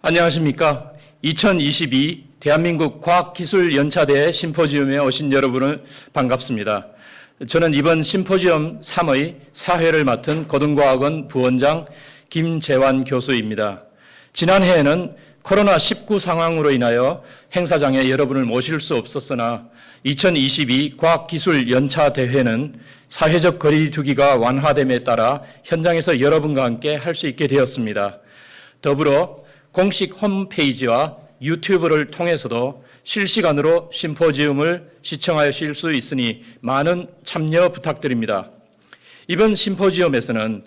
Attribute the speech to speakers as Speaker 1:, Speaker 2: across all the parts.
Speaker 1: 안녕하십니까. 2022 대한민국 과학기술연차대회 심포지움에 오신 여러분을 반갑습니다. 저는 이번 심포지움 3의 사회를 맡은 고등과학원 부원장 김재환 교수입니다. 지난해에는 코로나19 상황으로 인하여 행사장에 여러분을 모실 수 없었으나 2022 과학기술연차대회는 사회적 거리 두기가 완화됨에 따라 현장에서 여러분과 함께 할 수 있게 되었습니다. 더불어 공식 홈페이지와 유튜브를 통해서도 실시간으로 심포지움을 시청하실 수 있으니 많은 참여 부탁드립니다. 이번 심포지움에서는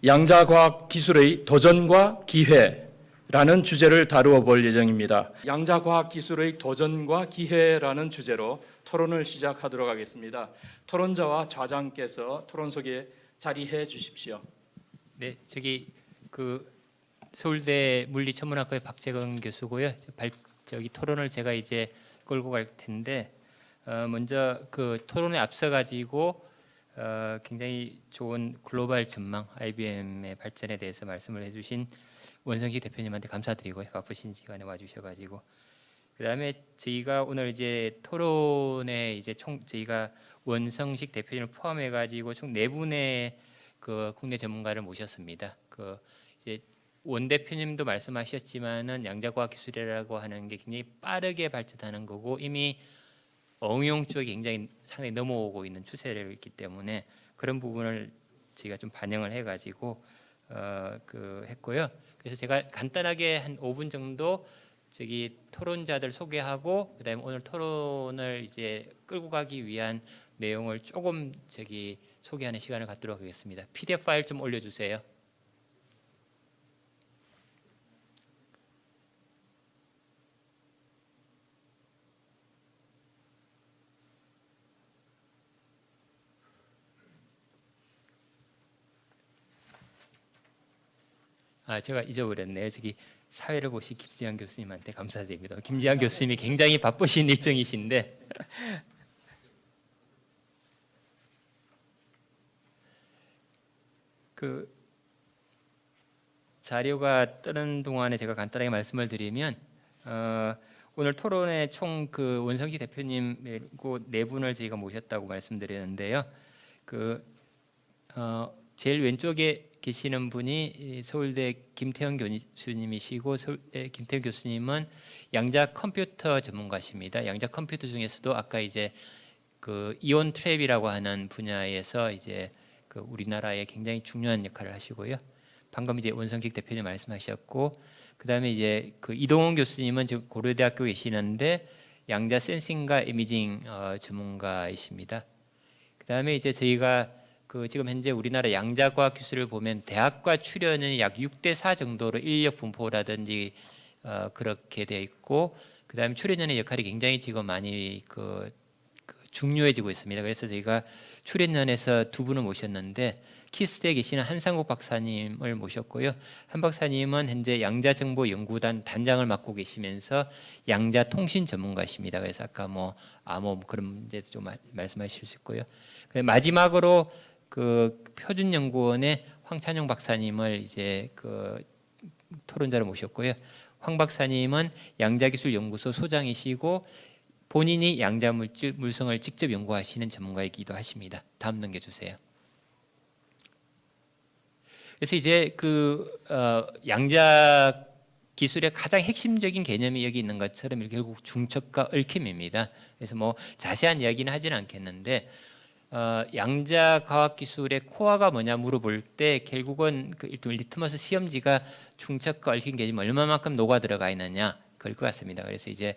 Speaker 1: 양자과학기술의 도전과 기회라는 주제를 다루어 볼 예정입니다. 양자과학기술의 도전과 기회라는 주제로 토론을 시작하도록 하겠습니다. 토론자와 좌장께서 토론 속에 자리해 주십시오.
Speaker 2: 네, 서울대 물리천문학과의 박재건 교수고요. 토론을 제가 이제 끌고 갈 텐데 먼저 그 토론에 앞서 가지고 굉장히 좋은 글로벌 전망 IBM의 발전에 대해서 말씀을 해주신 원성식 대표님한테 감사드리고요. 바쁘신 시간에 와주셔가지고 그다음에 저희가 오늘 이제 토론에 이제 저희가 원성식 대표님을 포함해가지고 총 4분의 그 국내 전문가를 모셨습니다. 이제 원 대표님도 말씀하셨지만은 양자과학 기술이라고 하는 게 굉장히 빠르게 발전하는 거고 이미 응용 쪽이 굉장히 상당히 넘어오고 있는 추세를 있기 때문에 그런 부분을 저희가 좀 반영을 해가지고 했고요. 그래서 제가 간단하게 한 5분 정도 토론자들 소개하고 그다음에 오늘 토론을 이제 끌고 가기 위한 내용을 조금 소개하는 시간을 갖도록 하겠습니다. PDF 파일 좀 올려주세요. 제가 잊어버렸네요. 사회를 보신 김지한 교수님한테 감사드립니다. 김지한 교수님이 굉장히 바쁘신 일정이신데 그 자료가 뜨는 동안에 제가 간단하게 말씀을 드리면 오늘 토론에 총 원성기 대표님 그리고 4분을 저희가 모셨다고 말씀드렸는데요. 제일 왼쪽에 계시는 분이 서울대 김태형 교수님이시고 김태형 교수님은 양자 컴퓨터 전문가십니다. 양자 컴퓨터 중에서도 아까 이제 이온 트랩이라고 하는 분야에서 이제 우리나라에 굉장히 중요한 역할을 하시고요. 방금 이제 원성식 대표님 말씀하셨고 그다음에 이제 이동훈 교수님은 지금 고려대학교 계시는데 양자 센싱과 이미징 전문가이십니다. 그다음에 이제 저희가 지금 현재 우리나라 양자과학 기술을 보면 대학과 출연은 약 6대4 정도로 인력 분포라든지 그렇게 되어 있고 그다음에 출연연의 역할이 굉장히 지금 많이 중요해지고 있습니다. 그래서 저희가 출연연에서 2분을 모셨는데 키스대에 계시는 한상국 박사님을 모셨고요. 한 박사님은 현재 양자정보연구단 단장을 맡고 계시면서 양자통신 전문가십니다. 그래서 아까 암호 그런 문제도 좀 말씀하실 수 있고요. 마지막으로 표준연구원의 황찬용 박사님을 이제 토론자로 모셨고요. 황 박사님은 양자기술연구소 소장이시고 본인이 양자물성을 직접 연구하시는 전문가이기도 하십니다. 다음 넘겨주세요. 그래서 이제 양자 기술의 가장 핵심적인 개념이 여기 있는 것처럼 결국 중첩과 얽힘입니다. 그래서 자세한 이야기는 하지는 않겠는데 양자 과학 기술의 코어가 뭐냐 물어볼 때 결국은 리트머스 시험지가 중첩과 얽힌 개념이 얼마만큼 녹아 들어가 있느냐 그럴 것 같습니다. 그래서 이제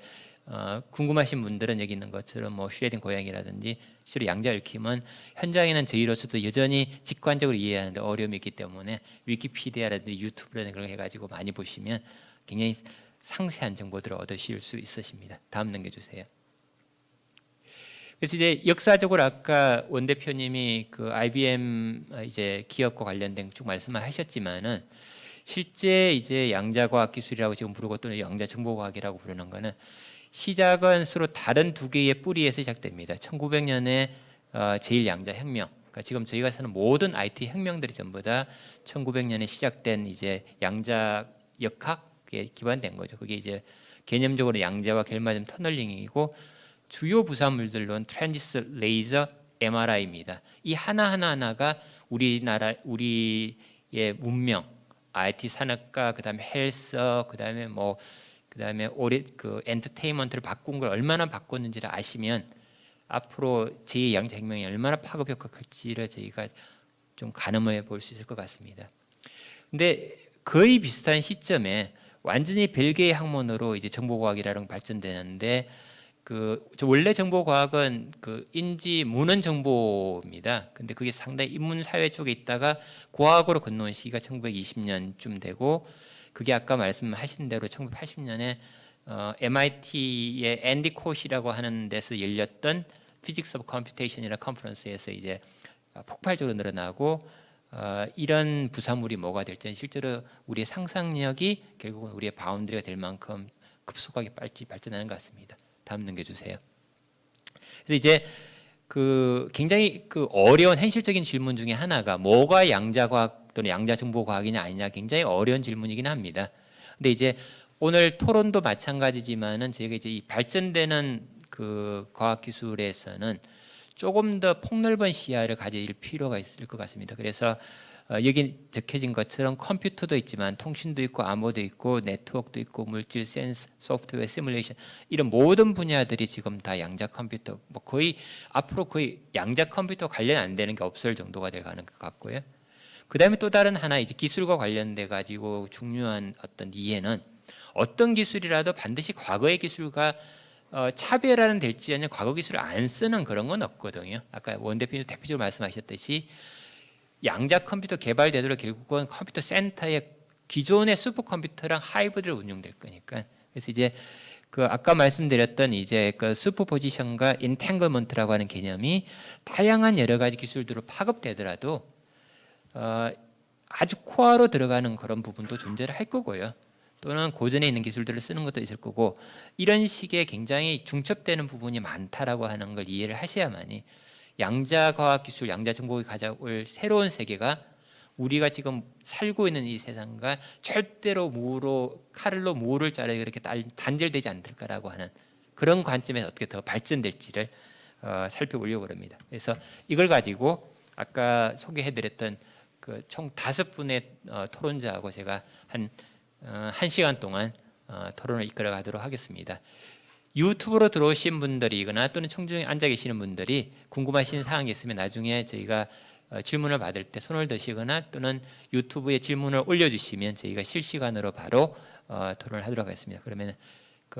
Speaker 2: 궁금하신 분들은 여기 있는 것처럼 슈레딩 고양이라든지 실로 양자 얽힘은 현장에는 저희로서도 여전히 직관적으로 이해하는데 어려움이 있기 때문에 위키피디아라든지 유튜브라든지 그런 거 해가지고 많이 보시면 굉장히 상세한 정보들을 얻으실 수 있으십니다. 다음 넘겨주세요. 그래서 이제 역사적으로 아까 원 대표님이 IBM 이제 기업과 관련된 쭉 말씀을 하셨지만은 실제 이제 양자과학 기술이라고 지금 부르고 또는 양자정보과학이라고 부르는 거는 시작은 서로 다른 2개의 뿌리에서 시작됩니다. 1900년에 제일 양자 혁명. 그러니까 지금 저희가 사는 모든 IT 혁명들이 전부 다 1900년에 시작된 이제 양자 역학 그게 기반된 거죠. 그게 이제 개념적으로 양자와 겔마즘 터널링이고 주요 부산물들로는 트랜지스터, 레이저, MRI입니다. 이 하나하나가 우리의 문명, IT 산업과 그다음에 헬스, 그다음에 올해 그 엔터테인먼트를 바꾼 걸 얼마나 바꿨는지를 아시면 앞으로 제2의 양자혁명이 얼마나 파급 효과가 클지를 저희가 좀 가늠해 볼 수 있을 것 같습니다. 근데 거의 비슷한 시점에 완전히 별개의 학문으로 이제 정보과학이라는 게 발전되는데 원래 정보과학은 그 인지 문헌 정보입니다. 근데 그게 상당히 인문사회 쪽에 있다가 과학으로 건너온 시기가 1920년쯤 되고 그게 아까 말씀하신 대로 1980년에 MIT의 앤디 코시라고 하는 데서 열렸던 Physics of Computation이라는 컨퍼런스에서 이제 폭발적으로 늘어나고 이런 부산물이 뭐가 될지는 실제로 우리의 상상력이 결국은 우리의 바운드리가 될 만큼 급속하게 발전하는 것 같습니다. 다음 넘겨주세요. 그래서 이제 굉장히 어려운 현실적인 질문 중에 하나가 뭐가 양자과학 또는 양자정보과학이냐 아니냐 굉장히 어려운 질문이긴 합니다. 근데 이제 오늘 토론도 마찬가지지만은 저희가 이제 이 발전되는 과학기술에서는 조금 더 폭넓은 시야를 가질 필요가 있을 것 같습니다. 그래서 여기 적혀진 것처럼 컴퓨터도 있지만 통신도 있고 암호도 있고 네트워크도 있고 물질, 센스, 소프트웨어, 시뮬레이션 이런 모든 분야들이 지금 다 양자 컴퓨터 앞으로 거의 양자 컴퓨터 관련 안 되는 게 없을 정도가 될 가능한 것 같고요. 그다음에 또 다른 하나 이제 기술과 관련돼 가지고 중요한 어떤 이해는 어떤 기술이라도 반드시 과거의 기술과 차별화는 될지 아니면 과거 기술을 안 쓰는 그런 건 없거든요. 아까 원 대표님 대표적으로 말씀하셨듯이 양자 컴퓨터 개발되도록 결국은 컴퓨터 센터의 기존의 슈퍼컴퓨터랑 하이브리드로 운용될 거니까. 그래서 이제 아까 말씀드렸던 이제 슈퍼포지션과 인탱글먼트라고 하는 개념이 다양한 여러 가지 기술들로 파급되더라도 아주 코어로 들어가는 그런 부분도 존재를 할 거고요. 또는 고전에 있는 기술들을 쓰는 것도 있을 거고 이런 식의 굉장히 중첩되는 부분이 많다라고 하는 걸 이해를 하셔야만이 양자과학기술, 양자정보가 가져올 새로운 세계가 우리가 지금 살고 있는 이 세상과 절대로 칼로 무를 자르게 그렇게 단절되지 않을 거라고 하는 그런 관점에서 어떻게 더 발전될지를 살펴보려고 합니다. 그래서 이걸 가지고 아까 소개해드렸던 총 5분의 토론자하고 제가 한 1시간 동안 토론을 이끌어 가도록 하겠습니다. 유튜브로 들어오신 분들이거나 또는 청중에 앉아 계시는 분들이 궁금하신 사항이 있으면 나중에 저희가 질문을 받을 때 손을 드시거나 또는 유튜브에 질문을 올려주시면 저희가 실시간으로 바로 토론을 하도록 하겠습니다. 그러면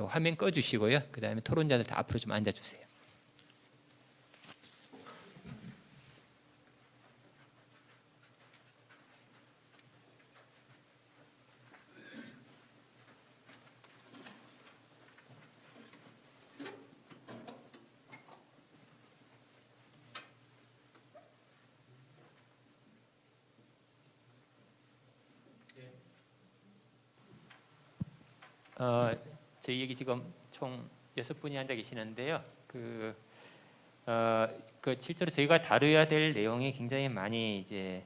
Speaker 2: 화면 꺼주시고요. 그 다음에 토론자들 다 앞으로 좀 앉아주세요. 저희 여기 지금 총 6분이 앉아 계시는데요. 실제로 저희가 다뤄야 될 내용이 굉장히 많이 이제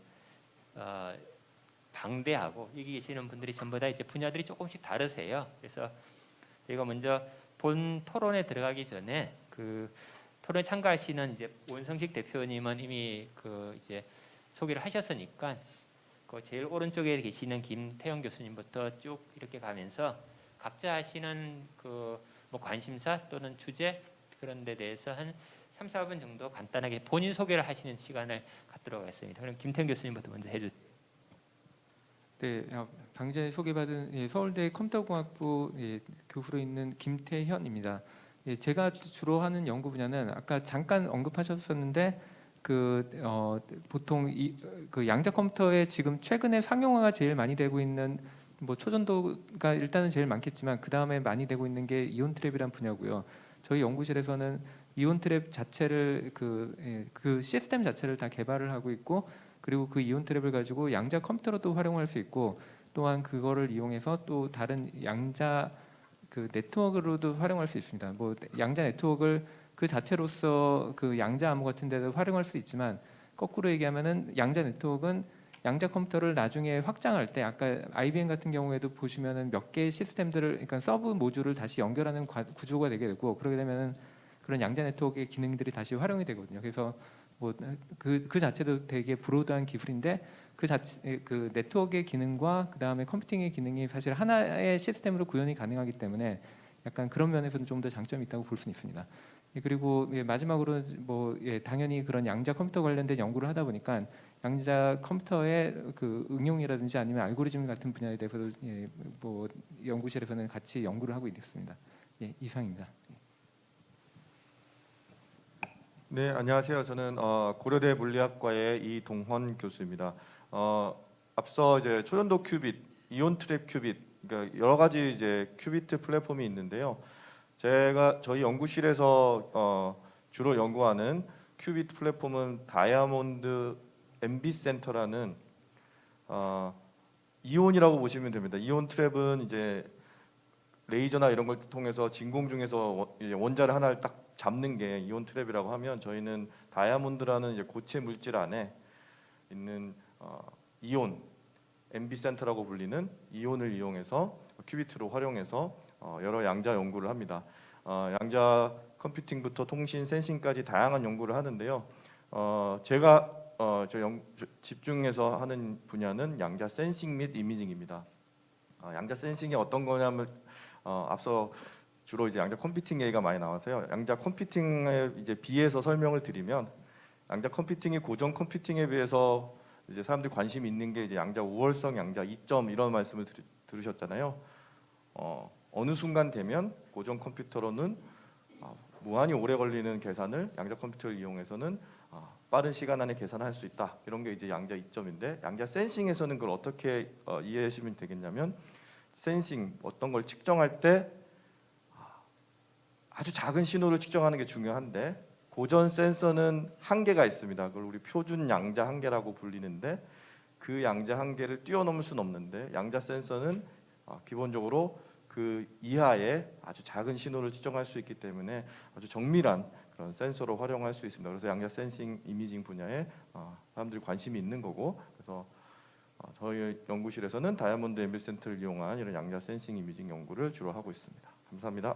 Speaker 2: 방대하고 여기 계시는 분들이 전부 다 이제 분야들이 조금씩 다르세요. 그래서 저희가 먼저 본 토론에 들어가기 전에 토론에 참가하시는 이제 원성식 대표님은 이미 이제 소개를 하셨으니까 제일 오른쪽에 계시는 김태형 교수님부터 쭉 이렇게 가면서 각자 하시는 관심사 또는 주제 그런 데 대해서 한 3, 4분 정도 간단하게 본인 소개를 하시는 시간을 갖도록 하겠습니다. 그럼 김태형 교수님부터 먼저 해주세요.
Speaker 3: 네, 방금 전에 소개받은 서울대 컴퓨터공학부 교수로 있는 김태현입니다. 제가 주로 하는 연구 분야는 아까 잠깐 언급하셨었는데 보통 양자 컴퓨터에 지금 최근에 상용화가 제일 많이 되고 있는 초전도가 일단은 제일 많겠지만 그 다음에 많이 되고 있는 게 이온 트랩이라는 분야고요. 저희 연구실에서는 이온 트랩 자체를 그 시스템 자체를 다 개발을 하고 있고 그리고 그 이온 트랩을 가지고 양자 컴퓨터로도 활용할 수 있고 또한 그거를 이용해서 또 다른 양자 네트워크로도 활용할 수 있습니다. 양자 네트워크를 그 자체로서 양자 암호 같은 데도 활용할 수 있지만 거꾸로 얘기하면은 양자 네트워크는 양자 컴퓨터를 나중에 확장할 때 아까 IBM 같은 경우에도 보시면은 몇 개의 시스템들을 그러니까 서브 모듈을 다시 연결하는 구조가 되게 되고 그러게 되면은 그런 양자 네트워크의 기능들이 다시 활용이 되거든요. 그래서 뭐 그 자체도 되게 브로드한 기술인데 그 자체 그 네트워크의 기능과 그 다음에 컴퓨팅의 기능이 사실 하나의 시스템으로 구현이 가능하기 때문에 약간 그런 면에서는 좀 더 장점이 있다고 볼 수는 있습니다. 그리고 마지막으로 뭐 당연히 그런 양자 컴퓨터 관련된 연구를 하다 보니까 양자 컴퓨터의 그 응용이라든지 아니면 알고리즘 같은 분야에 대해서도 뭐 연구실에서는 같이 연구를 하고 있습니다. 이상입니다.
Speaker 4: 네, 안녕하세요. 저는 고려대 물리학과의 이동헌 교수입니다. 앞서 이제 초전도 큐빗, 이온 트랩 큐빗, 그러니까 여러 가지 이제 큐비트 플랫폼이 있는데요. 저희 연구실에서 주로 연구하는 큐빗 플랫폼은 다이아몬드 MB 센터라는 이온이라고 보시면 됩니다. 이온 트랩은 이제 레이저나 이런 걸 통해서 진공 중에서 원자를 하나를 딱 잡는 게 이온 트랩이라고 하면 저희는 다이아몬드라는 이제 고체 물질 안에 있는 이온 MB 센터라고 불리는 이온을 이용해서 큐비트로 활용해서 여러 양자 연구를 합니다. 양자 컴퓨팅부터 통신, 센싱까지 다양한 연구를 하는데요. 제가 집중해서 하는 분야는 양자 센싱 및 이미징입니다. 양자 센싱이 어떤 거냐면 앞서 주로 이제 양자 컴퓨팅 얘기가 많이 나와서요. 양자 컴퓨팅에 이제 비해서 설명을 드리면 양자 컴퓨팅이 고전 컴퓨팅에 비해서 이제 사람들이 관심 있는 게 이제 양자 우월성, 양자 이점 이런 말씀을 들으셨잖아요. 어느 순간 되면 고전 컴퓨터로는 무한히 오래 걸리는 계산을 양자 컴퓨터를 이용해서는 빠른 시간 안에 계산할 수 있다. 이런 게 이제 양자 이점인데 양자 센싱에서는 그걸 어떻게 이해하시면 되겠냐면 센싱 어떤 걸 측정할 때 아주 작은 신호를 측정하는 게 중요한데 고전 센서는 한계가 있습니다. 그걸 우리 표준 양자 한계라고 불리는데 그 양자 한계를 뛰어넘을 수는 없는데 양자 센서는 기본적으로 그 이하의 아주 작은 신호를 측정할 수 있기 때문에 아주 정밀한 그런 센서로 활용할 수 있습니다. 그래서 양자 센싱 이미징 분야에 사람들이 관심이 있는 거고 그래서 저희 연구실에서는 다이아몬드 MB 센터를 이용한 이런 양자 센싱 이미징 연구를 주로 하고 있습니다. 감사합니다.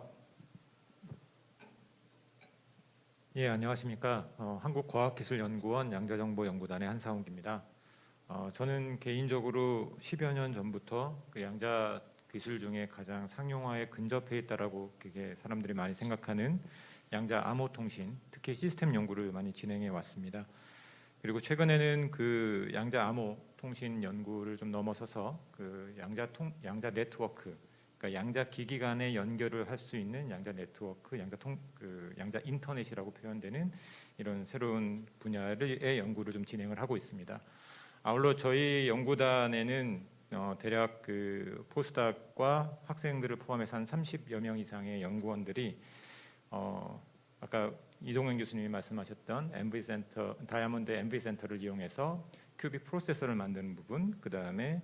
Speaker 5: 예, 안녕하십니까. 한국과학기술연구원 양자정보연구단의 한상욱입니다. 저는 개인적으로 10여 년 전부터 그 양자 기술 중에 가장 상용화에 근접해 있다라고 그게 사람들이 많이 생각하는 양자 암호 통신, 특히 시스템 연구를 많이 진행해 왔습니다. 그리고 최근에는 그 양자 암호 통신 연구를 좀 넘어서서 그 양자 네트워크, 그러니까 양자 기기 간의 연결을 할 수 있는 양자 네트워크, 양자 인터넷이라고 표현되는 이런 새로운 분야의 연구를 좀 진행을 하고 있습니다. 아울러 저희 연구단에는 대략 그 포스닥과 학생들을 포함해서 한 30여 명 이상의 연구원들이 아까 이동현 교수님이 말씀하셨던 MV 센터, 다이아몬드 MV 센터를 이용해서 큐빅 프로세서를 만드는 부분, 그 다음에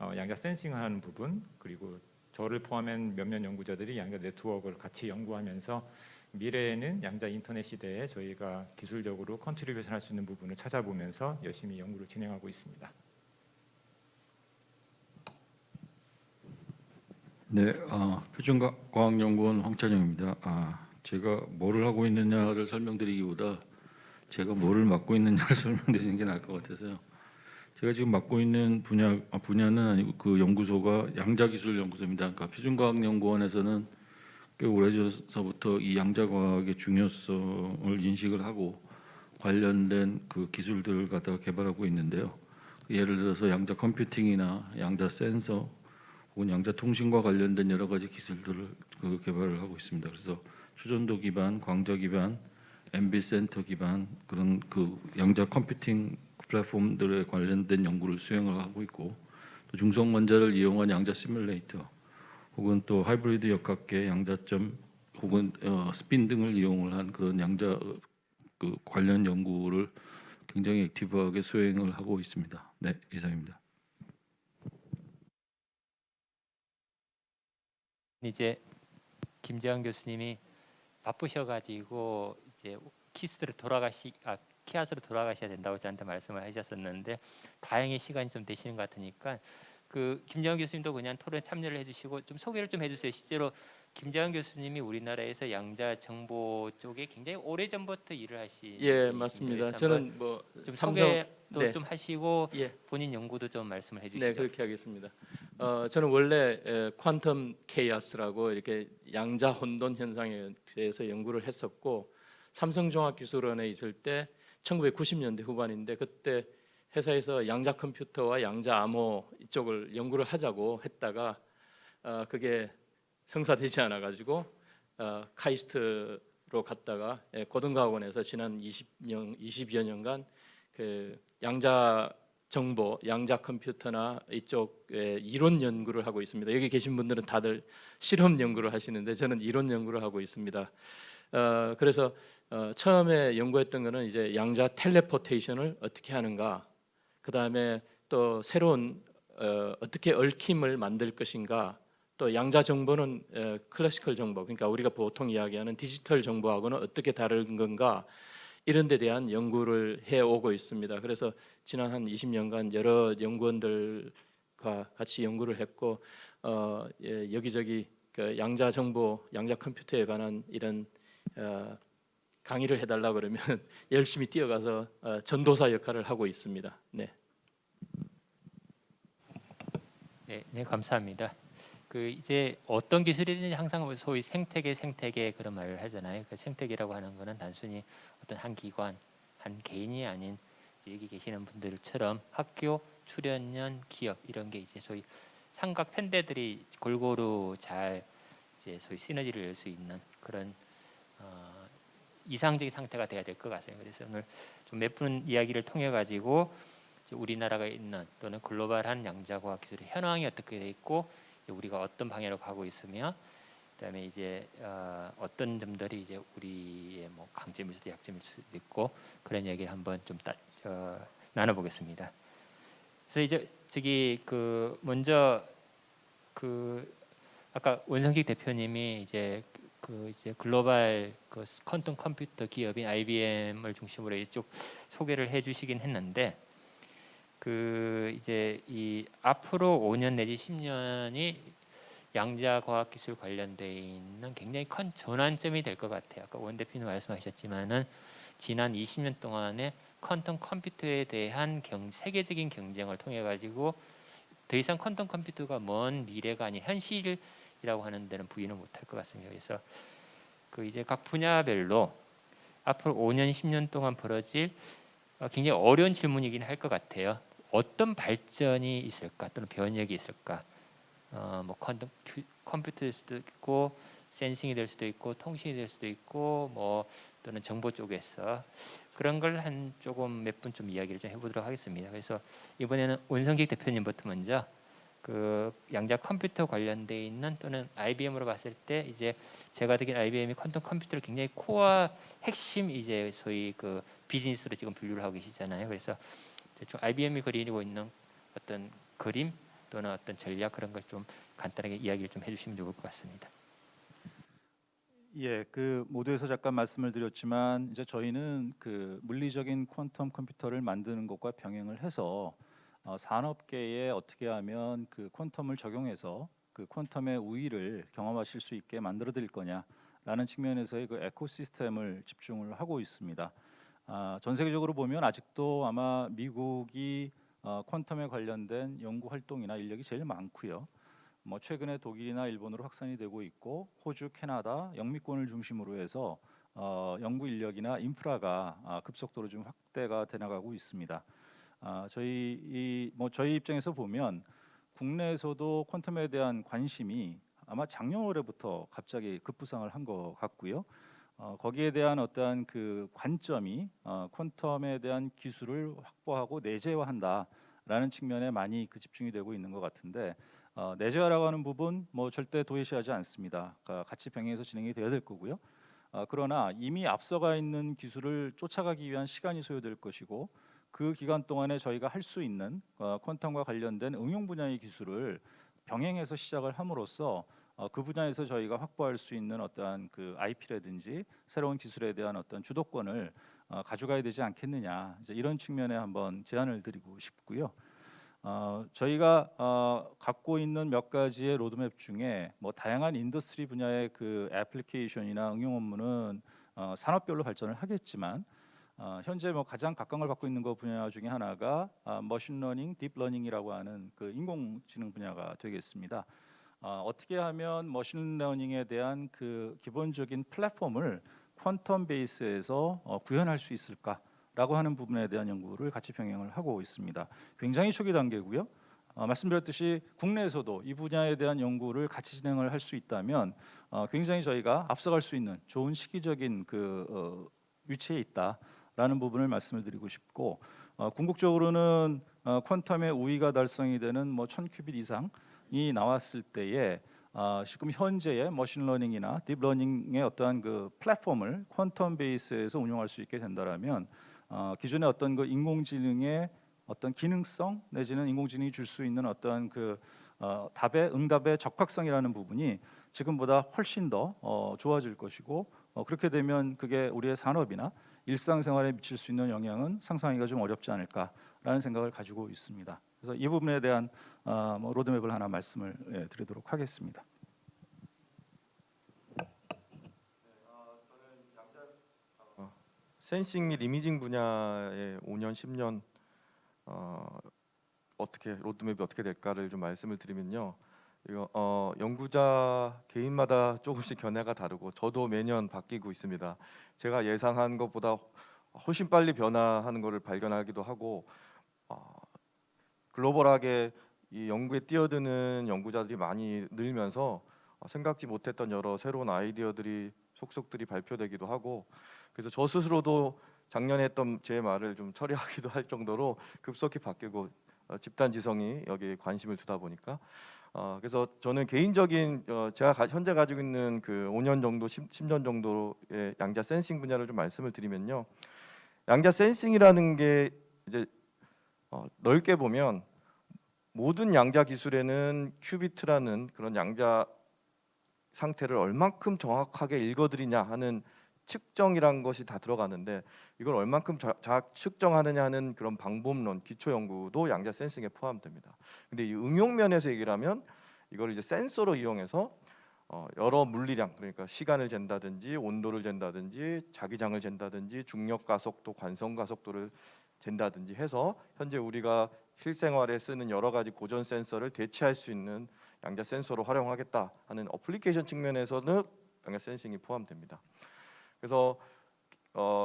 Speaker 5: 양자 센싱하는 부분, 그리고 저를 포함한 몇몇 연구자들이 양자 네트워크를 같이 연구하면서 미래에는 양자 인터넷 시대에 저희가 기술적으로 컨트리뷰션 할 수 있는 부분을 찾아보면서 열심히 연구를 진행하고 있습니다.
Speaker 6: 네, 표준과학연구원 황찬영입니다. 제가 뭐를 하고 있느냐를 설명드리기보다 제가 뭐를 맡고 있느냐를 설명드리는 게 나을 것 같아서요. 제가 지금 맡고 있는 분야는 아니고 그 연구소가 양자기술연구소입니다. 그러니까 표준과학연구원에서는 꽤 오래전서부터 이 양자과학의 중요성을 인식을 하고 관련된 그 기술들을 갖다가 개발하고 있는데요. 예를 들어서 양자 컴퓨팅이나 양자 센서 혹은 양자 통신과 관련된 여러 가지 기술들을 그 개발을 하고 있습니다. 그래서 초전도 기반, 광자 기반, MB 센터 기반 그런 그 양자 컴퓨팅 플랫폼들에 관련된 연구를 수행을 하고 있고 또 중성 원자를 이용한 양자 시뮬레이터 혹은 또 하이브리드 역학계 양자점 혹은 스핀 등을 이용을 한 그런 양자 그 관련 연구를 굉장히 액티브하게 수행을 하고 있습니다. 네, 이상입니다.
Speaker 2: 이제 김재환 교수님이 바쁘셔가지고 이제 키스트를 키앗으로 돌아가셔야 된다고 저한테 말씀을 하셨었는데 다행히 시간이 좀 되시는 것 같으니까 그 김재원 교수님도 그냥 토론에 참여를 해주시고 좀 소개를 좀 해주세요. 실제로 김재원 교수님이 우리나라에서 양자 정보 쪽에 굉장히 오래 전부터 일을 하신
Speaker 1: 예,
Speaker 2: 분이십니다.
Speaker 1: 맞습니다.
Speaker 2: 그래서
Speaker 1: 저는 뭐
Speaker 2: 좀
Speaker 1: 삼성
Speaker 2: 소개도
Speaker 1: 네.
Speaker 2: 좀 하시고
Speaker 1: 예.
Speaker 2: 본인 연구도 좀 말씀을 해주시죠.
Speaker 1: 네, 그렇게 하겠습니다. 저는 원래 퀀텀 케이아스라고 이렇게 양자 혼돈 현상에 대해서 연구를 했었고 삼성종합기술원에 있을 때 1990년대 후반인데 그때 회사에서 양자 컴퓨터와 양자 암호 이쪽을 연구를 하자고 했다가 그게 성사되지 않아 가지고 카이스트로 갔다가 고등과학원에서 지난 20여 년간 그 양자 정보, 양자 컴퓨터나 이쪽에 이론 연구를 하고 있습니다. 여기 계신 분들은 다들 실험 연구를 하시는데 저는 이론 연구를 하고 있습니다. 그래서 처음에 연구했던 거는 이제 양자 텔레포테이션을 어떻게 하는가, 그 다음에 또 새로운 어떻게 얽힘을 만들 것인가, 또 양자 정보는 클래시컬 정보, 그러니까 우리가 보통 이야기하는 디지털 정보하고는 어떻게 다른 건가, 이런 데 대한 연구를 해오고 있습니다. 그래서 지난 한 20년간 여러 연구원들과 같이 연구를 했고 여기저기 그 양자 정보, 양자 컴퓨터에 관한 이런 강의를 해달라 그러면 열심히 뛰어가서 전도사 역할을 하고 있습니다. 네.
Speaker 2: 네, 감사합니다. 그 이제 어떤 기술이든지 항상 소위 생태계 그런 말을 하잖아요. 그 생태계라고 하는 거는 단순히 어떤 한 기관, 한 개인이 아닌 여기 계시는 분들처럼 학교, 출연연, 기업 이런 게 이제 소위 삼각 편대들이 골고루 잘 이제 소위 시너지를 낼 수 있는 그런 이상적인 상태가 돼야 될 것 같아요. 그래서 오늘 좀 몇 분 이야기를 통해 가지고 우리나라가 있는 또는 글로벌한 양자과학 기술의 현황이 어떻게 돼 있고 우리가 어떤 방향으로 가고 있으며 그다음에 이제 어떤 점들이 이제 우리의 뭐 강점일 수도 약점일 수도 있고 그런 얘기를 한번 좀 나눠보겠습니다. 그래서 이제 저기 그 먼저 그 아까 원성식 대표님이 이제 그 이제 글로벌 그 퀀텀 컴퓨터 기업인 IBM을 중심으로 이쪽 소개를 해주시긴 했는데 그 이제 이 앞으로 5년 내지 10년이 양자 과학 기술 관련돼 있는 굉장히 큰 전환점이 될 것 같아요. 아까 원 대표님 말씀하셨지만은 지난 20년 동안에 퀀텀 컴퓨터에 대한 세계적인 경쟁을 통해 가지고 더 이상 퀀텀 컴퓨터가 먼 미래가 아닌 현실이라고 하는 데는 부인을 못할 것 같습니다. 그래서 그 이제 각 분야별로 앞으로 5년, 10년 동안 벌어질 굉장히 어려운 질문이긴 할 것 같아요. 어떤 발전이 있을까 또는 변혁이 있을까? 뭐 퀀텀 컴퓨터일 수도 있고 센싱이 될 수도 있고 통신이 될 수도 있고 뭐 또는 정보 쪽에서 그런 걸 한 조금 몇 분 좀 이야기를 좀 해보도록 하겠습니다. 그래서 이번에는 원성식 대표님부터 먼저 그 양자 컴퓨터 관련돼 있는 또는 IBM으로 봤을 때 이제 제가 듣기엔 IBM이 퀀텀 컴퓨터를 굉장히 코어 핵심 이제 소위 그 비즈니스로 지금 분류를 하고 계시잖아요. 그래서 대충 IBM이 그리고 있는 어떤 그림 또는 어떤 전략 그런 걸 좀 간단하게 이야기를 좀 해주시면 좋을 것 같습니다.
Speaker 7: 예, 그 모두에서 잠깐 말씀을 드렸지만 이제 저희는 그 물리적인 퀀텀 컴퓨터를 만드는 것과 병행을 해서 산업계에 어떻게 하면 그 퀀텀을 적용해서 그 퀀텀의 우위를 경험하실 수 있게 만들어 드릴 거냐라는 측면에서의 그 에코시스템을 집중을 하고 있습니다. 전 세계적으로 보면 아직도 아마 미국이 퀀텀에 관련된 연구 활동이나 인력이 제일 많고요. 뭐 최근에 독일이나 일본으로 확산이 되고 있고 호주, 캐나다, 영미권을 중심으로 해서 연구 인력이나 인프라가 급속도로 좀 확대가 돼 나가고 있습니다. 저희 입장에서 보면 국내에서도 퀀텀에 대한 관심이 아마 작년 올해부터 갑자기 급부상을 한 것 같고요. 거기에 대한 어떠한 그 관점이 퀀텀에 대한 기술을 확보하고 내재화한다라는 측면에 많이 그 집중이 되고 있는 것 같은데 내재화라고 하는 부분 뭐 절대 도외시하지 않습니다. 그러니까 같이 병행해서 진행이 돼야 될 거고요. 그러나 이미 앞서가 있는 기술을 쫓아가기 위한 시간이 소요될 것이고 그 기간 동안에 저희가 할 수 있는 퀀텀과 관련된 응용 분야의 기술을 병행해서 시작을 함으로써 그 분야에서 저희가 확보할 수 있는 어떠한 그 IP라든지 새로운 기술에 대한 어떤 주도권을 가져가야 되지 않겠느냐, 이제 이런 측면에 한번 제안을 드리고 싶고요. 저희가 갖고 있는 몇 가지의 로드맵 중에 뭐 다양한 인더스트리 분야의 그 애플리케이션이나 응용 업무는 산업별로 발전을 하겠지만 현재 뭐 가장 각광을 받고 있는 거 분야 중에 하나가 머신러닝, 딥러닝이라고 하는 그 인공지능 분야가 되겠습니다. 어떻게 하면 머신러닝에 대한 그 기본적인 플랫폼을 퀀텀 베이스에서 구현할 수 있을까라고 하는 부분에 대한 연구를 같이 병행을 하고 있습니다. 굉장히 초기 단계고요. 말씀드렸듯이 국내에서도 이 분야에 대한 연구를 같이 진행을 할 수 있다면 굉장히 저희가 앞서갈 수 있는 좋은 시기적인 그 위치에 있다라는 부분을 말씀을 드리고 싶고, 궁극적으로는 퀀텀의 우위가 달성이 되는 뭐 1000큐빗 이상이 나왔을 때에 지금 현재의 머신러닝이나 딥러닝의 어떠한 그 플랫폼을 퀀텀 베이스에서 운영할 수 있게 된다라면 기존의 어떤 그 인공지능의 어떤 기능성 내지는 인공지능이 줄 수 있는 어떤 그 답의 응답의 적확성이라는 부분이 지금보다 훨씬 더 좋아질 것이고, 그렇게 되면 그게 우리의 산업이나 일상생활에 미칠 수 있는 영향은 상상하기가 좀 어렵지 않을까라는 생각을 가지고 있습니다. 그래서 이 부분에 대한 뭐 로드맵을 하나 말씀을 드리도록 하겠습니다.
Speaker 4: 센싱 및 이미징 분야의 5년, 10년 어떻게 로드맵이 어떻게 될까를 좀 말씀을 드리면요. 이거 연구자 개인마다 조금씩 견해가 다르고 저도 매년 바뀌고 있습니다. 제가 예상한 것보다 훨씬 빨리 변화하는 것을 발견하기도 하고 글로벌하게 이 연구에 뛰어드는 연구자들이 많이 늘면서 생각지 못했던 여러 새로운 아이디어들이 속속들이 발표되기도 하고, 그래서 저 스스로도 작년에 했던 제 말을 좀 처리하기도 할 정도로 급속히 바뀌고 집단 지성이 여기에 관심을 두다 보니까 그래서 저는 개인적인 제가 현재 가지고 있는 그 5년 정도 10년 정도의 양자 센싱 분야를 좀 말씀을 드리면요. 양자 센싱이라는 게 이제 넓게 보면 모든 양자 기술에는 큐비트라는 그런 양자 상태를 얼만큼 정확하게 읽어드리냐 하는 측정이란 것이 다 들어가는데, 이걸 얼만큼 측정하느냐 하는 그런 방법론, 기초 연구도 양자 센싱에 포함됩니다. 근데 이 응용 면에서 얘기를 하면 이걸 이제 센서로 이용해서 여러 물리량, 그러니까 시간을 잰다든지 온도를 잰다든지 자기장을 잰다든지 중력 가속도, 관성 가속도를 잰다든지 해서 현재 우리가 실생활에 쓰는 여러 가지 고전 센서를 대체할 수 있는 양자 센서로 활용하겠다 하는 어플리케이션 측면에서는 양자 센싱이 포함됩니다. 그래서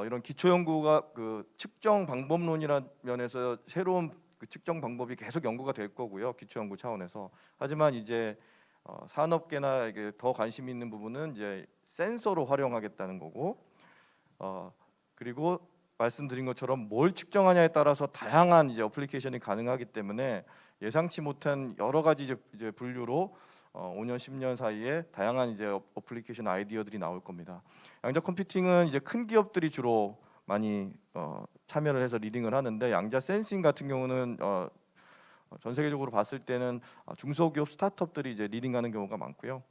Speaker 4: 이런 기초 연구가 그 측정 방법론이라는 면에서 새로운 그 측정 방법이 계속 연구가 될 거고요, 기초 연구 차원에서. 하지만 이제 산업계나 이게 더 관심 있는 부분은 이제 센서로 활용하겠다는 거고, 그리고 말씀드린 것처럼 뭘 측정하냐에 따라서 다양한 이제 어플리케이션이 가능하기 때문에 예상치 못한 여러 가지 이제 분류로 5년, 10년 사이에 다양한 이제 어플리케이션 아이디어들이 나올 겁니다. 양자 컴퓨팅은 이제 큰 기업들이 주로 많이 참여를 해서 리딩을 하는데, 양자 센싱 같은 경우는 전 세계적으로 봤을 때는 중소기업 스타트업들이 이제 리딩하는 경우가 많고요.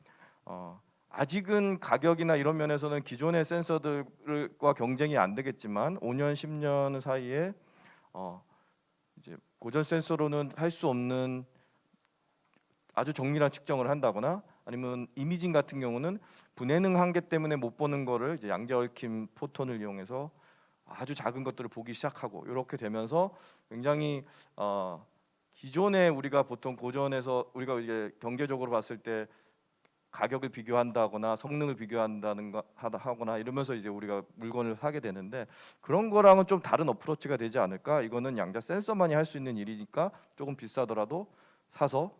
Speaker 4: 아직은 가격이나 이런 면에서는 기존의 센서들과 경쟁이 안 되겠지만 5년, 10년 사이에 이제 고전 센서로는 할 수 없는 아주 정밀한 측정을 한다거나, 아니면 이미징 같은 경우는 분해능 한계 때문에 못 보는 거를 이제 양자 얽힘 포톤을 이용해서 아주 작은 것들을 보기 시작하고, 이렇게 되면서 굉장히 기존에 우리가 보통 고전에서 우리가 이제 경제적으로 봤을 때 가격을 비교한다거나 성능을 비교한다는 거 하거나 이러면서 이제 우리가 물건을 사게 되는데, 그런 거랑은 좀 다른 어프로치가 되지 않을까. 이거는 양자 센서만이 할 수 있는 일이니까 조금 비싸더라도 사서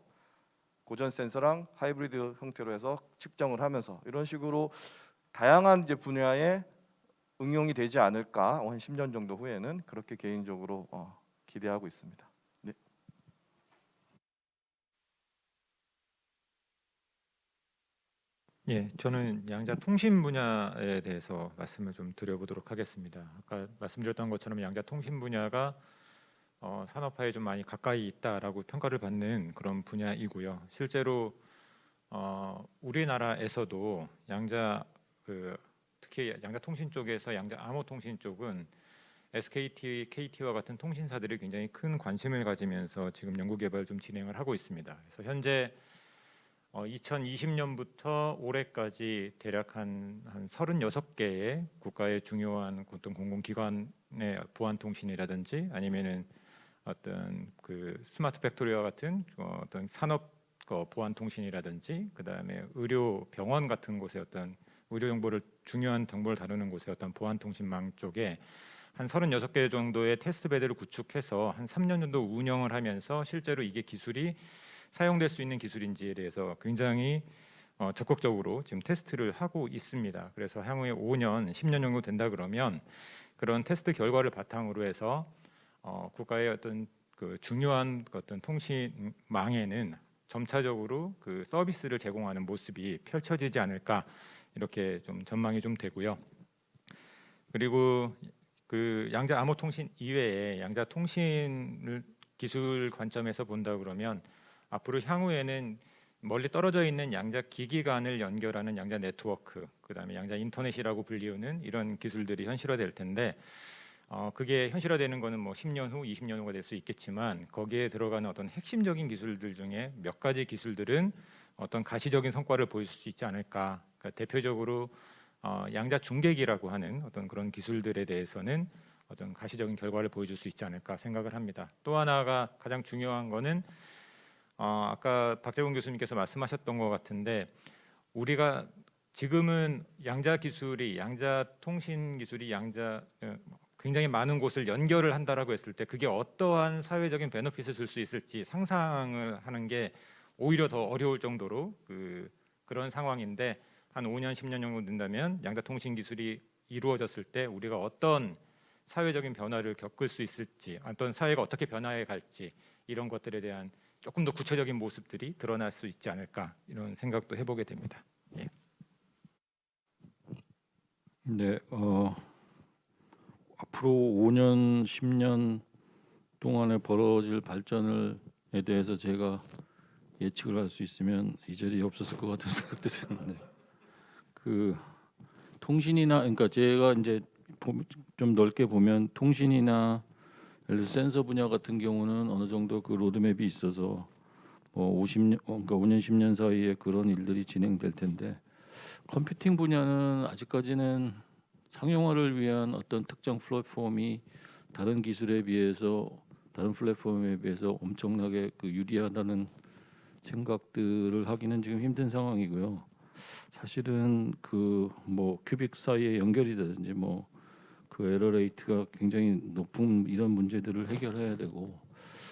Speaker 4: 고전 센서랑 하이브리드 형태로 해서 측정을 하면서 이런 식으로 다양한 이제 분야에 응용이 되지 않을까. 한 10년 정도 후에는 그렇게 개인적으로 기대하고 있습니다. 네.
Speaker 5: 예, 저는 양자 통신 분야에 대해서 말씀을 좀 드려보도록 하겠습니다. 아까 말씀드렸던 것처럼 양자 통신 분야가 산업화에 좀 많이 가까이 있다라고 평가를 받는 그런 분야이고요. 실제로 우리나라에서도 양자 특히 양자 통신 쪽에서 양자 암호 통신 쪽은 SKT, KT와 같은 통신사들이 굉장히 큰 관심을 가지면서 지금 연구 개발 좀 진행을 하고 있습니다. 그래서 현재 2020년부터 올해까지 대략 한 36개의 국가의 중요한 어떤 공공기관의 보안 통신이라든지 아니면은 어떤 그 스마트 팩토리와 같은 어떤 산업 보안 통신이라든지 그다음에 의료 병원 같은 곳에 어떤 의료 정보를 중요한 정보를 다루는 곳에 어떤 보안 통신망 쪽에 한 36개 정도의 테스트 베드를 구축해서 한 3년 정도 운영을 하면서 실제로 이게 기술이 사용될 수 있는 기술인지에 대해서 굉장히 적극적으로 지금 테스트를 하고 있습니다. 그래서 향후에 5년, 10년 정도 된다 그러면 그런 테스트 결과를 바탕으로 해서 국가의 어떤 그 중요한 어떤 통신망에는 점차적으로 그 서비스를 제공하는 모습이 펼쳐지지 않을까 이렇게 좀 전망이 좀 되고요. 그리고 그 양자 암호 통신 이외에 양자 통신을 기술 관점에서 본다 그러면 앞으로 향후에는 멀리 떨어져 있는 양자 기기 간을 연결하는 양자 네트워크, 그다음에 양자 인터넷이라고 불리우는 이런 기술들이 현실화될 텐데 그게 현실화되는 거는 뭐 10년 후, 20년 후가 될 수 있겠지만 거기에 들어가는 어떤 핵심적인 기술들 중에 몇 가지 기술들은 어떤 가시적인 성과를 보여줄 수 있지 않을까. 그러니까 대표적으로 양자 중계기라고 하는 어떤 그런 기술들에 대해서는 어떤 가시적인 결과를 보여줄 수 있지 않을까 생각을 합니다. 또 하나가 가장 중요한 거는 아까 박재곤 교수님께서 말씀하셨던 것 같은데 우리가 지금은 양자 기술이 양자 통신 기술이 양자 굉장히 많은 곳을 연결을 한다라고 했을 때 그게 어떠한 사회적인 베너핏을 줄 수 있을지 상상을 하는 게 오히려 더 어려울 정도로 그런 상황인데 한 5년 10년 정도 된다면 양자 통신 기술이 이루어졌을 때 우리가 어떤 사회적인 변화를 겪을 수 있을지 어떤 사회가 어떻게 변화해 갈지 이런 것들에 대한 조금 더 구체적인 모습들이 드러날 수 있지 않을까 이런 생각도 해보게 됩니다. 예.
Speaker 6: 네, 앞으로 5년, 10년 동안에 벌어질 발전에 대해서 제가 예측을 할 수 있으면 이 자리에 없었을 것 같은 생각도 드는데 그 통신이나 그러니까 제가 이제 좀 넓게 보면 통신이나 예를 들어 센서 분야 같은 경우는 어느 정도 그 로드맵이 있어서 뭐 50년 그러니까 5년 10년 사이에 그런 일들이 진행될 텐데 컴퓨팅 분야는 아직까지는 상용화를 위한 어떤 특정 플랫폼이 다른 기술에 비해서 다른 플랫폼에 비해서 엄청나게 그 유리하다는 생각들을 하기는 지금 힘든 상황이고요. 사실은 그 뭐 큐빅 사이에 연결이 되든지 뭐 그 에러 레이트가 굉장히 높은 이런 문제들을 해결해야 되고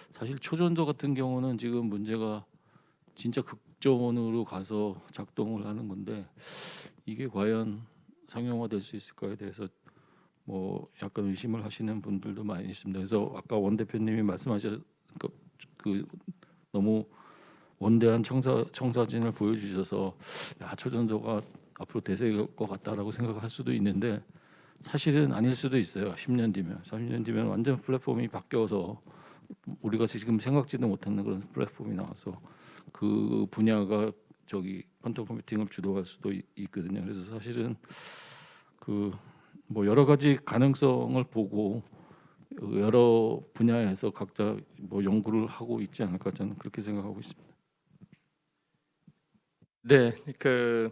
Speaker 6: 사실 초전도 같은 경우는 지금 문제가 진짜 극저온으로 가서 작동을 하는 건데 이게 과연 상용화될 수 있을까에 대해서 뭐 약간 의심을 하시는 분들도 많이 있습니다. 그래서 아까 원 대표님이 말씀하신 그 너무 원대한 청사진을 보여주셔서 야 초전도가 앞으로 대세일 것 같다라고 생각할 수도 있는데 사실은 아닐 수도 있어요. 10년 뒤면, 30년 뒤면 완전 플랫폼이 바뀌어서 우리가 지금 생각지도 못하는 그런 플랫폼이 나와서 그 분야가 저기 퀀텀 컴퓨팅을 주도할 수도 있거든요. 그래서 사실은 그 뭐 여러 가지 가능성을 보고 여러 분야에서 각자 뭐 연구를 하고 있지 않을까 저는 그렇게 생각하고 있습니다.
Speaker 1: 네, 그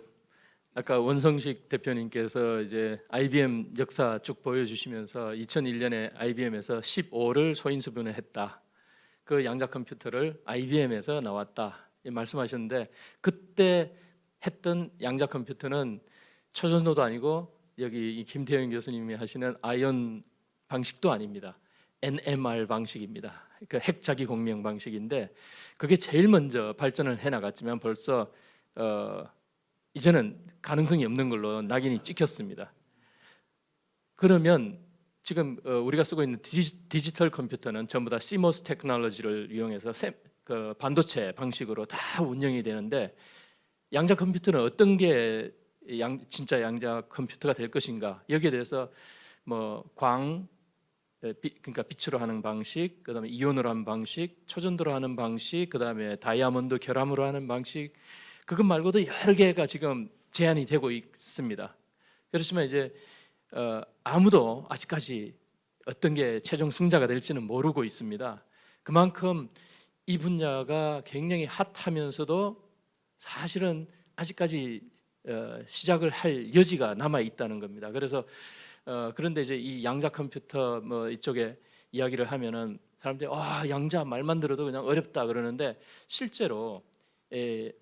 Speaker 1: 아까 원성식 대표님께서 이제 IBM 역사 쭉 보여주시면서 2001년에 IBM에서 15를 소인수분해했다. 그 양자 컴퓨터를 IBM에서 나왔다. 이 말씀하셨는데 그때 했던 양자 컴퓨터는 초전도도 아니고 여기 이 김태형 교수님이 하시는 아이언 방식도 아닙니다. NMR 방식입니다. 그 핵 자기 공명 방식인데 그게 제일 먼저 발전을 해 나갔지만 벌써 이제는 가능성이 없는 걸로 낙인이 찍혔습니다. 그러면 지금 우리가 쓰고 있는 디지털 컴퓨터는 전부 다 CMOS 테크놀로지를 이용해서 그 반도체 방식으로 다 운영이 되는데 양자 컴퓨터는 어떤 게 진짜 양자 컴퓨터가 될 것인가 여기에 대해서 뭐 그러니까 빛으로 하는 방식, 그다음에 이온으로 하는 방식, 초전도로 하는 방식, 그다음에 다이아몬드 결함으로 하는 방식 그것 말고도 여러 개가 지금 제한이 되고 있습니다. 그렇지만 이제 아무도 아직까지 어떤 게 최종 승자가 될지는 모르고 있습니다. 그만큼 이 분야가 굉장히 핫하면서도 사실은 아직까지 시작을 할 여지가 남아 있다는 겁니다. 그래서 그런데 이제 이 양자 컴퓨터 뭐 이쪽에 이야기를 하면은 사람들이 양자 말만 들어도 그냥 어렵다 그러는데 실제로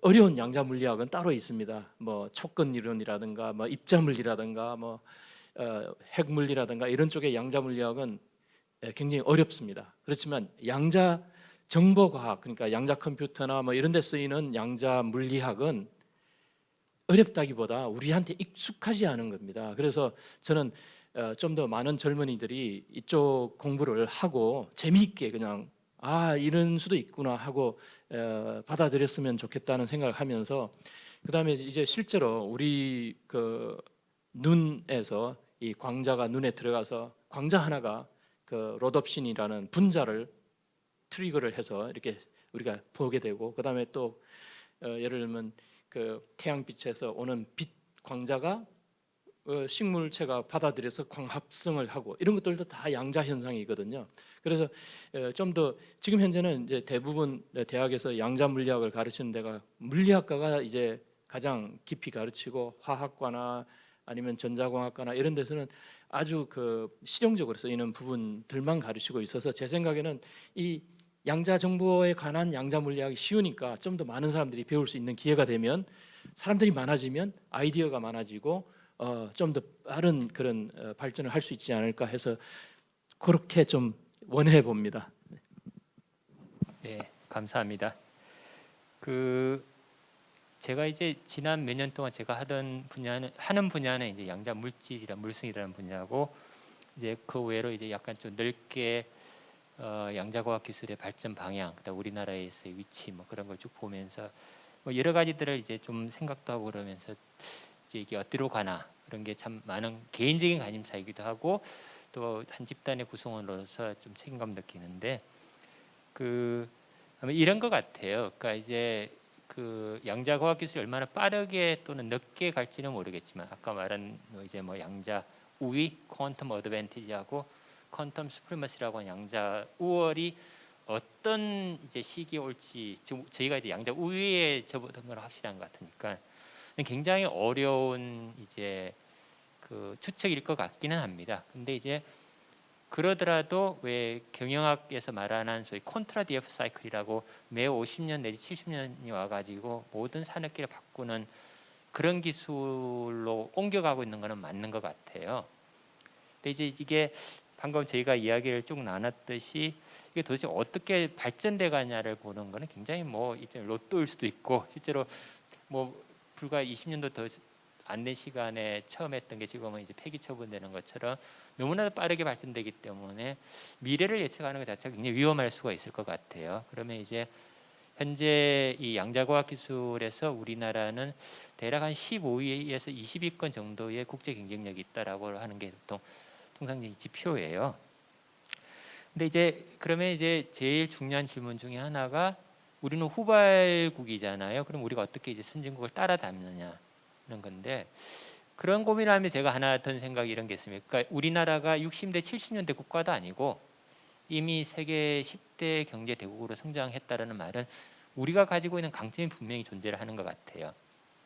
Speaker 1: 어려운 양자 물리학은 따로 있습니다. 뭐 촉근 이론이라든가 뭐 입자 물리라든가 뭐 핵 물리라든가 이런 쪽의 양자 물리학은 굉장히 어렵습니다. 그렇지만 양자 정보과학 그러니까 양자 컴퓨터나 뭐 이런 데 쓰이는 양자 물리학은 어렵다기보다 우리한테 익숙하지 않은 겁니다. 그래서 저는 좀 더 많은 젊은이들이 이쪽 공부를 하고 재미있게 그냥 이런 수도 있구나 하고 받아들였으면 좋겠다는 생각을 하면서 그다음에 이제 실제로 우리 그 눈에서 이 광자가 눈에 들어가서 광자 하나가 그 로뎁신이라는 분자를 트리거를 해서 이렇게 우리가 보게 되고 그다음에 또 예를 들면 그 태양빛에서 오는 빛 광자가 식물체가 받아들여서 광합성을 하고 이런 것들도 다 양자 현상이거든요. 그래서 좀 더 지금 현재는 이제 대부분 대학에서 양자 물리학을 가르치는 데가 물리학과가 이제 가장 깊이 가르치고 화학과나 아니면 전자공학과나 이런 데서는 아주 그 실용적으로 쓰이는 부분들만 가르치고 있어서 제 생각에는 이 양자 정보에 관한 양자 물리학이 쉬우니까 좀 더 많은 사람들이 배울 수 있는 기회가 되면 사람들이 많아지면 아이디어가 많아지고 좀 더 빠른 그런 발전을 할 수 있지 않을까 해서 그렇게 좀 원해 봅니다.
Speaker 2: 네, 감사합니다. 제가 이제 지난 몇 년 동안 제가 하는 분야는 이제 양자 물질이란 물성이라는 분야고 이제 그 외로 이제 약간 좀 넓게 양자과학 기술의 발전 방향, 그다음 우리나라에서의 위치 뭐 그런 걸 쭉 보면서 뭐 여러 가지들을 이제 좀 생각도 하고 그러면서 이제 이게 어디로 가나 그런 게 참 많은 개인적인 관심사이기도 하고 또 한 집단의 구성원으로서 좀 책임감 느끼는데 아마 이런 것 같아요. 그러니까 이제 그 양자과학 기술이 얼마나 빠르게 또는 늦게 갈지는 모르겠지만 아까 말한 이제 뭐 양자 우위, 퀀텀 어드밴티지하고 퀀텀 스프리머시라고 하는 양자 우월이 어떤 이제 시기에 올지 지금 저희가 이제 양자 우위에 접어든 건 확실한 것 같으니까 굉장히 어려운 이제 그 추측일 것 같기는 합니다. 근데 이제 그러더라도 왜 경영학에서 말하는 소위 콘트라디에프 사이클이라고 매 50년 내지 70년이 와가지고 모든 산업계를 바꾸는 그런 기술로 옮겨가고 있는 것은 맞는 것 같아요. 근데 이제 이게 방금 저희가 이야기를 쭉 나눴듯이 이게 도대체 어떻게 발전돼 가냐를 보는 거는 굉장히 뭐 이제 로또일 수도 있고 실제로 뭐 불과 20년도 더 안 된 시간에 처음 했던 게 지금은 이제 폐기 처분되는 것처럼 너무나도 빠르게 발전되기 때문에 미래를 예측하는 것 자체가 굉장히 위험할 수가 있을 것 같아요. 그러면 이제 현재 이 양자과학 기술에서 우리나라는 대략 한 15위에서 20위권 정도의 국제 경쟁력이 있다라고 하는 게 보통 통상적인 지표예요. 근데 이제 그러면 이제 제일 중요한 질문 중에 하나가 우리는 후발국이잖아요. 그럼 우리가 어떻게 이제 선진국을 따라잡느냐는 건데 그런 고민을 하면 제가 하나 든 생각이 이런 게 있습니다. 그러니까 우리나라가 60대 70년대 국가도 아니고 이미 세계 10대 경제 대국으로 성장했다라는 말은 우리가 가지고 있는 강점이 분명히 존재를 하는 것 같아요.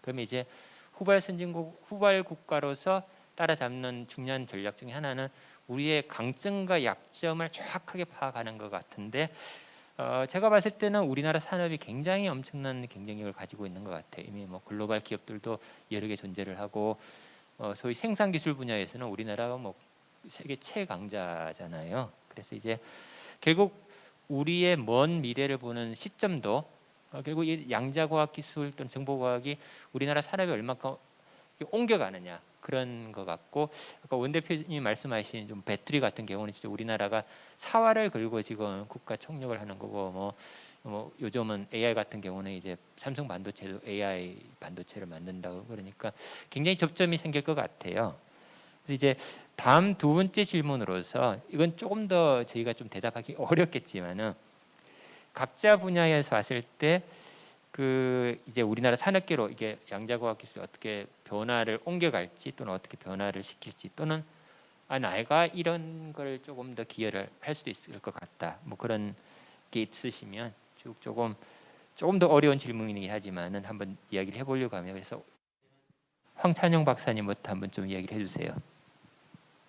Speaker 2: 그러면 이제 후발 선진국, 후발 국가로서 따라잡는 중요한 전략 중에 하나는 우리의 강점과 약점을 정확하게 파악하는 것 같은데 제가 봤을 때는 우리나라 산업이 굉장히 엄청난 경쟁력을 가지고 있는 것 같아요. 이미 뭐 글로벌 기업들도 여러 개 존재를 하고 소위 생산 기술 분야에서는 우리나라가 뭐 세계 최강자잖아요. 그래서 이제 결국 우리의 먼 미래를 보는 시점도 결국 이 양자과학 기술 또는 정보과학이 우리나라 산업에 얼마큼 옮겨가느냐 그런 것 같고 아까 원 대표님이 말씀하신 좀 배터리 같은 경우는 진짜 우리나라가 사활을 걸고 지금 국가 총력을 하는 거고 뭐 요즘은 AI 같은 경우는 이제 삼성 반도체도 AI 반도체를 만든다고 그러니까 굉장히 접점이 생길 것 같아요. 그래서 이제 다음 두 번째 질문으로서 이건 조금 더 저희가 좀 대답하기 어렵겠지만은 각자 분야에서 봤을 때 이제 우리나라 산업계로 이게 양자과학 기술이 어떻게 변화를 옮겨갈지 또는 어떻게 변화를 시킬지 또는 내가 이런 걸 조금 더 기여를 할 수도 있을 것 같다. 뭐 그런 게 있으시면 조금 더 어려운 질문이긴 하지만은 한번 이야기를 해보려고 합니다. 그래서 황찬용 박사님부터 한번 좀 이야기를 해주세요.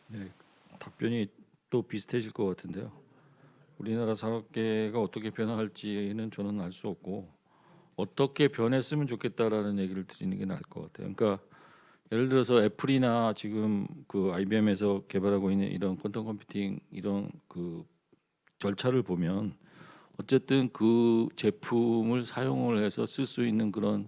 Speaker 6: 네, 답변이 또 비슷해질 것 같은데요. 우리나라 산업계가 어떻게 변화할지는 저는 알 수 없고 어떻게 변했으면 좋겠다라는 얘기를 드리는 게 나을 것 같아요. 그러니까 예를 들어서 애플이나 지금 그 IBM에서 개발하고 있는 이런 퀀텀 컴퓨팅 이런 그 절차를 보면 어쨌든 그 제품을 사용을 해서 쓸 수 있는 그런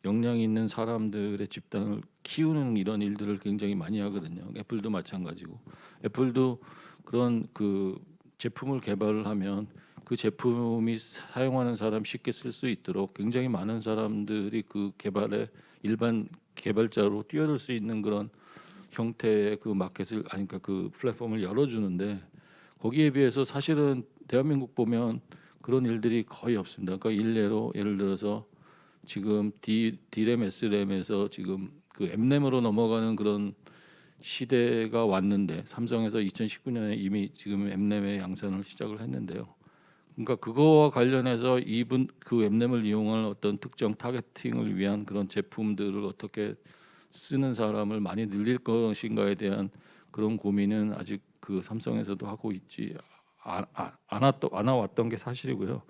Speaker 6: 역량이 있는 사람들의 집단을 키우는 이런 일들을 굉장히 많이 하거든요. 애플도 마찬가지고 애플도 그런 그 제품을 개발을 하면 그 제품이 사용하는 사람 쉽게 쓸 수 있도록 굉장히 많은 사람들이 그 개발에 일반 개발자로 뛰어들 수 있는 그런 형태의 그 마켓을 그러니까 그 플랫폼을 열어주는데 거기에 비해서 사실은 대한민국 보면 그런 일들이 거의 없습니다. 그러니까 일례로 예를 들어서 지금 D램, S램에서 지금 그 M램으로 넘어가는 그런 시대가 왔는데 삼성에서 2019년에 이미 지금 M램의 양산을 시작을 했는데요. 그러니까 그거와 관련해서 이분 그 M램을 이용할 어떤 특정 타겟팅을 위한 그런 제품들을 어떻게 쓰는 사람을 많이 늘릴 것인가에 대한 그런 고민은 아직 그 삼성에서도 하고 있지 않아왔던 게 사실이고요.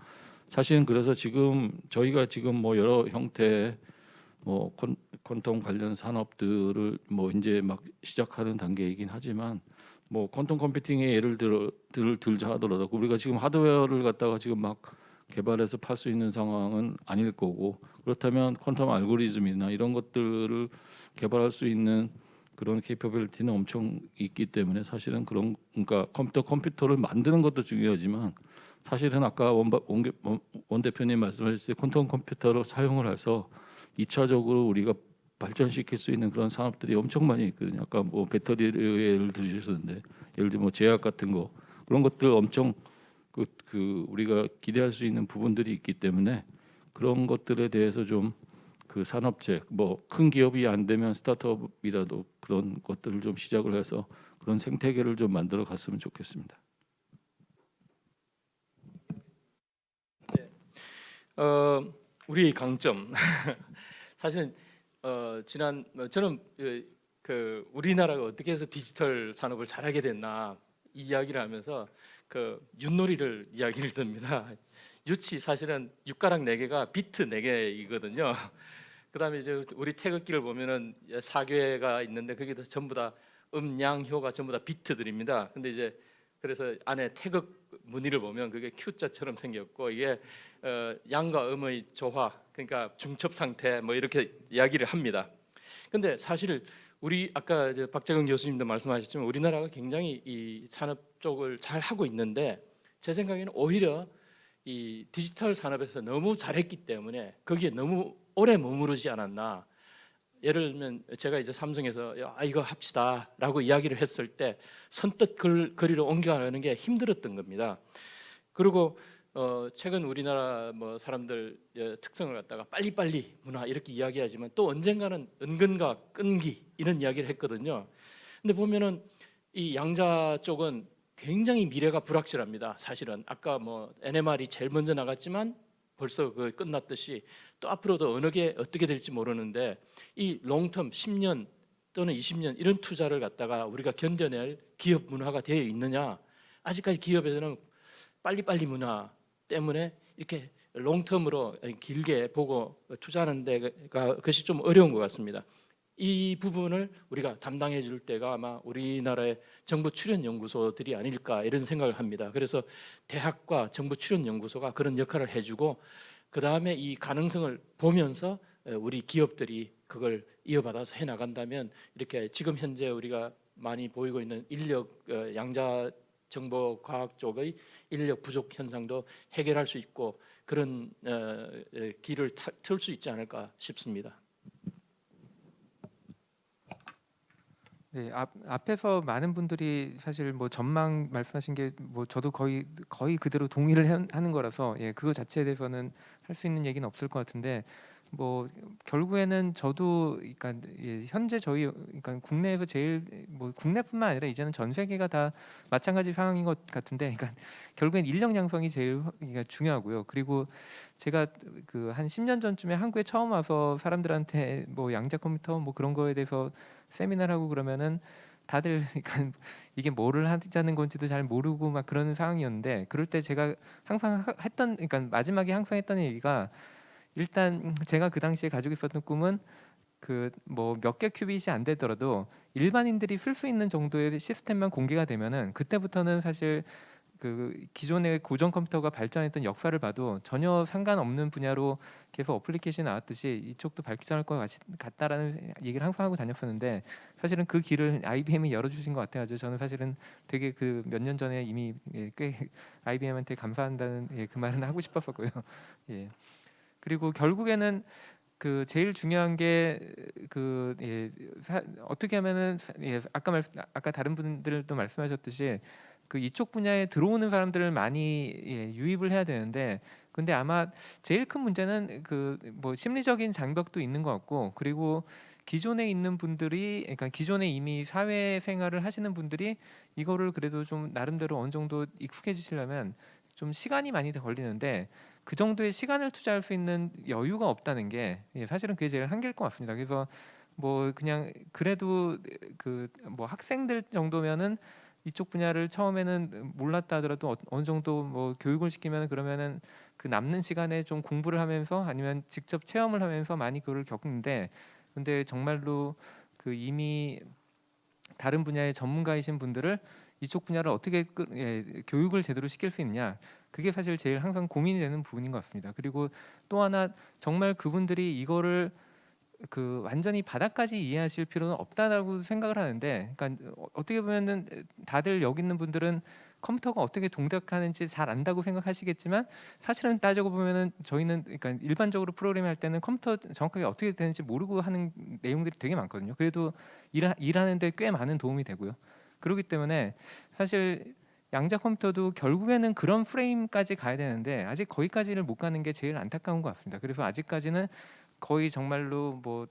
Speaker 6: 사실은 그래서 지금 저희가 지금 뭐 여러 형태의 뭐 퀀텀 관련 산업들을 뭐 이제 막 시작하는 단계이긴 하지만 뭐 퀀텀 컴퓨팅의 예를 들자 하더라도 우리가 지금 하드웨어를 갖다가 지금 막 개발해서 팔 수 있는 상황은 아닐 거고 그렇다면 퀀텀 알고리즘이나 이런 것들을 개발할 수 있는 그런 케이퍼빌리티는 엄청 있기 때문에 사실은 그런 그러니까 컴퓨터를 만드는 것도 중요하지만 사실은 아까 원 대표님 말씀하셨을 때 퀀텀 컴퓨터를 사용을 해서 2차적으로 우리가 발전시킬 수 있는 그런 산업들이 엄청 많이 있거든요. 아까 뭐 배터리를 예를 들으셨는데 예를 들면 뭐 제약 같은 거 그런 것들 엄청 그 우리가 기대할 수 있는 부분들이 있기 때문에 그런 것들에 대해서 좀 그 산업체 뭐 큰 기업이 안 되면 스타트업이라도 그런 것들을 좀 시작을 해서 그런 생태계를 좀 만들어 갔으면 좋겠습니다.
Speaker 1: 우리의 강점 사실은 지난 저는 그 우리나라가 어떻게 해서 디지털 산업을 잘하게 됐나 이 이야기를 하면서 그 윷놀이를 이야기를 듭니다. 윷이 사실은 윷가락 4개가 비트 4개이거든요. 그다음에 이제 우리 태극기를 보면은 4개가 있는데 거기도 전부 다 음양효가 전부 다 비트들입니다. 근데 이제 그래서 안에 태극 무늬를 보면 그게 Q자처럼 생겼고 이게 양과 음의 조화 그러니까 중첩 상태 뭐 이렇게 이야기를 합니다. 근데 사실 우리 아까 이제 박재근 교수님도 말씀하셨지만 우리나라가 굉장히 이 산업 쪽을 잘 하고 있는데 제 생각에는 오히려 이 디지털 산업에서 너무 잘했기 때문에 거기에 너무 오래 머무르지 않았나. 예를 들면 제가 이제 삼성에서 이거 합시다라고 이야기를 했을 때 선뜻 거리로 옮겨가는 게 힘들었던 겁니다. 그리고 최근 우리나라 뭐 사람들 특성을 갖다가 빨리빨리 문화 이렇게 이야기하지만 또 언젠가는 은근과 끈기 이런 이야기를 했거든요. 근데 보면은 이 양자 쪽은 굉장히 미래가 불확실합니다. 사실은 아까 뭐 NMR이 제일 먼저 나갔지만 벌써 그 끝났듯이 또 앞으로도 어느 게 어떻게 될지 모르는데 이 롱텀 10년 또는 20년 이런 투자를 갖다가 우리가 견뎌낼 기업 문화가 되어 있느냐? 아직까지 기업에서는 빨리빨리 문화 때문에 이렇게 롱텀으로 길게 보고 투자하는 데가 그것이 좀 어려운 것 같습니다. 이 부분을 우리가 담당해 줄 때가 아마 우리나라의 정부 출연 연구소들이 아닐까 이런 생각을 합니다. 그래서 대학과 정부 출연 연구소가 그런 역할을 해주고 그 다음에 이 가능성을 보면서 우리 기업들이 그걸 이어받아서 해 나간다면 이렇게 지금 현재 우리가 많이 보이고 있는 인력 양자 정보 과학 쪽의 인력 부족 현상도 해결할 수 있고 그런 길을 틀 수 있지 않을까 싶습니다.
Speaker 3: 네, 앞에서 많은 분들이 사실 뭐 전망 말씀하신 게 뭐 저도 거의 그대로 동의를 하는 거라서 예, 그거 자체에 대해서는 할 수 있는 얘기는 없을 것 같은데 뭐 결국에는 저도 그러니까 현재 저희 그러니까 국내에서 제일 뭐 국내뿐만 아니라 이제는 전 세계가 다 마찬가지 상황인 것 같은데, 그러니까 결국엔 인력 양성이 제일 그러니까 중요하고요. 그리고 제가 그 한 10년 전쯤에 한국에 처음 와서 사람들한테 뭐 양자 컴퓨터 뭐 그런 거에 대해서 세미나를 하고 그러면은 다들 그러니까 이게 뭐를 하자는 건지도 잘 모르고 막 그러는 상황이었는데, 그럴 때 제가 항상 했던 그러니까 마지막에 항상 했던 얘기가, 일단 제가 그 당시에 가지고 있었던 꿈은 그 뭐 몇 개 큐빗이 안 되더라도 일반인들이 쓸 수 있는 정도의 시스템만 공개가 되면은, 그때부터는 사실 그 기존의 고전 컴퓨터가 발전했던 역사를 봐도 전혀 상관없는 분야로 계속 어플리케이션이 나왔듯이 이쪽도 발전할 것 같다라는 얘기를 항상 하고 다녔었는데, 사실은 그 길을 IBM이 열어주신 것 같아가지고 저는 사실은 되게 그 몇 년 전에 이미 꽤 IBM한테 감사한다는 그 말은 하고 싶었었고요. 예. 그리고 결국에는 그 제일 중요한 게 그 어떻게 하면은 아까 다른 분들도 말씀하셨듯이 그 이쪽 분야에 들어오는 사람들을 많이 유입을 해야 되는데, 근데 아마 제일 큰 문제는 그 뭐 심리적인 장벽도 있는 것 같고, 그리고 기존에 있는 분들이 그러니까 기존에 이미 사회 생활을 하시는 분들이 이거를 그래도 좀 나름대로 어느 정도 익숙해지시려면 좀 시간이 많이 걸리는데, 그 정도의 시간을 투자할 수 있는 여유가 없다는 게 사실은 그게 제일 한계일 것 같습니다. 그래서 뭐 그냥 그래도 그 뭐 학생들 정도면은 이쪽 분야를 처음에는 몰랐다 하더라도 어느 정도 뭐 교육을 시키면 그러면은 그 남는 시간에 좀 공부를 하면서 아니면 직접 체험을 하면서 많이 그걸 겪는데, 근데 정말로 그 이미 다른 분야의 전문가이신 분들을 이쪽 분야를 어떻게 교육을 제대로 시킬 수 있느냐, 그게 사실 제일 항상 고민이 되는 부분인 것 같습니다. 그리고 또 하나, 정말 그분들이 이거를 그 완전히 바닥까지 이해하실 필요는 없다라고 생각을 하는데, 그러니까 어떻게 보면은 다들 여기 있는 분들은 컴퓨터가 어떻게 동작하는지 잘 안다고 생각하시겠지만, 사실은 따지고 보면은 저희는 그러니까 일반적으로 프로그래밍 할 때는 컴퓨터 정확하게 어떻게 되는지 모르고 하는 내용들이 되게 많거든요. 그래도 일하는데 꽤 많은 도움이 되고요. 그렇기 때문에 사실 양자 컴퓨터도 결국에는 그런 프레임까지 가야 되는데 아직 거기까지를 못 가는 게 제일 안타까운 것 같습니다. 그래서 아직까지는 거의 정말로 뭐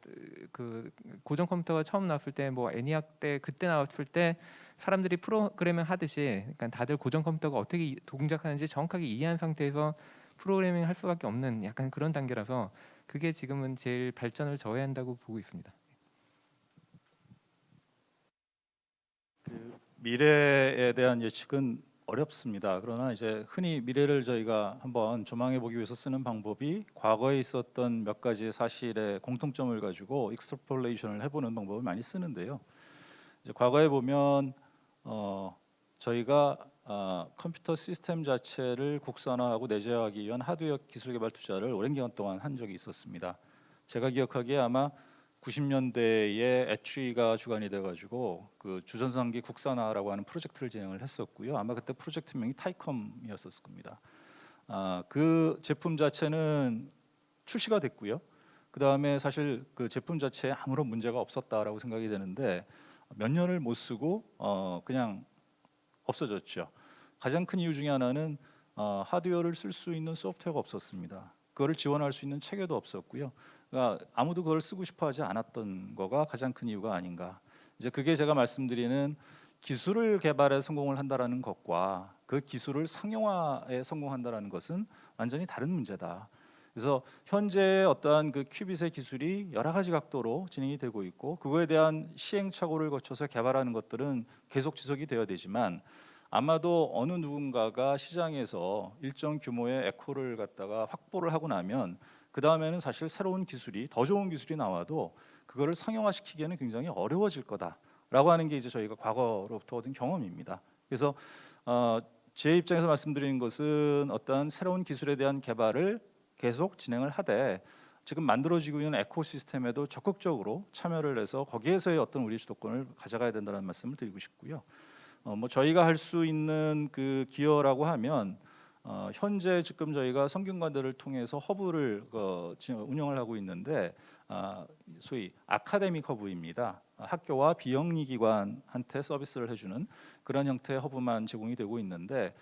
Speaker 3: 그 고전 컴퓨터가 처음 나왔을 때 뭐 애니악 때 그때 나왔을 때 사람들이 프로그래밍 하듯이, 그러니까 다들 고전 컴퓨터가 어떻게 동작하는지 정확하게 이해한 상태에서 프로그래밍 할 수밖에 없는 약간 그런 단계라서, 그게 지금은 제일 발전을 져야 한다고 보고 있습니다.
Speaker 7: 미래에 대한 예측은 어렵습니다. 그러나 이제 흔히 미래를 저희가 한번 조망해 보기 위해서 쓰는 방법이 과거에 있었던 몇 가지의 사실의 공통점을 가지고 익스트라폴레이션을 해보는 방법을 많이 쓰는데요. 이제 과거에 보면 저희가 컴퓨터 시스템 자체를 국산화하고 내재화하기 위한 하드웨어 기술 개발 투자를 오랜 기간 동안 한 적이 있었습니다. 제가 기억하기에 아마 90년대에 애추이가 주관이 돼가지고 그 주전산기 국산화라고 하는 프로젝트를 진행을 했었고요. 아마 그때 프로젝트명이 타이컴이었을 겁니다. 그 제품 자체는 출시가 됐고요. 그 다음에 사실 그 제품 자체에 아무런 문제가 없었다라고 생각이 되는데 몇 년을 못 쓰고 그냥 없어졌죠. 가장 큰 이유 중에 하나는 하드웨어를 쓸 수 있는 소프트웨어가 없었습니다. 그거를 지원할 수 있는 체계도 없었고요. 그러니까 아무도 그걸 쓰고 싶어하지 않았던 거가 가장 큰 이유가 아닌가. 이제 그게 제가 말씀드리는 기술을 개발에 성공을 한다라는 것과 그 기술을 상용화에 성공한다라는 것은 완전히 다른 문제다. 그래서 현재 어떠한 그 큐빗의 기술이 여러 가지 각도로 진행이 되고 있고 그거에 대한 시행착오를 거쳐서 개발하는 것들은 계속 지속이 되어야 되지만 아마도 어느 누군가가 시장에서 일정 규모의 에코를 갖다가 확보를 하고 나면 그 다음에는 사실 새로운 기술이 더 좋은 기술이 나와도 그거를 상용화시키기에는 굉장히 어려워질 거다라고 하는 게 이제 저희가 과거로부터 얻은 경험입니다. 그래서 제 입장에서 말씀드리는 것은 어떤 새로운 기술에 대한 개발을 계속 진행을 하되 지금 만들어지고 있는 에코시스템에도 적극적으로 참여를 해서 거기에서의 어떤 우리 주도권을 가져가야 된다는 말씀을 드리고 싶고요. 뭐 저희가 할 수 있는 그 기여라고 하면 현재 지금 저희가 성균관대를 통해서 허브를 운영을 하고 있는데 소위 아카데믹 허브입니다. 학교와 비영리 기관한테 서비스를 해주는 그런 형태의 허브만 제공이 되고 있는데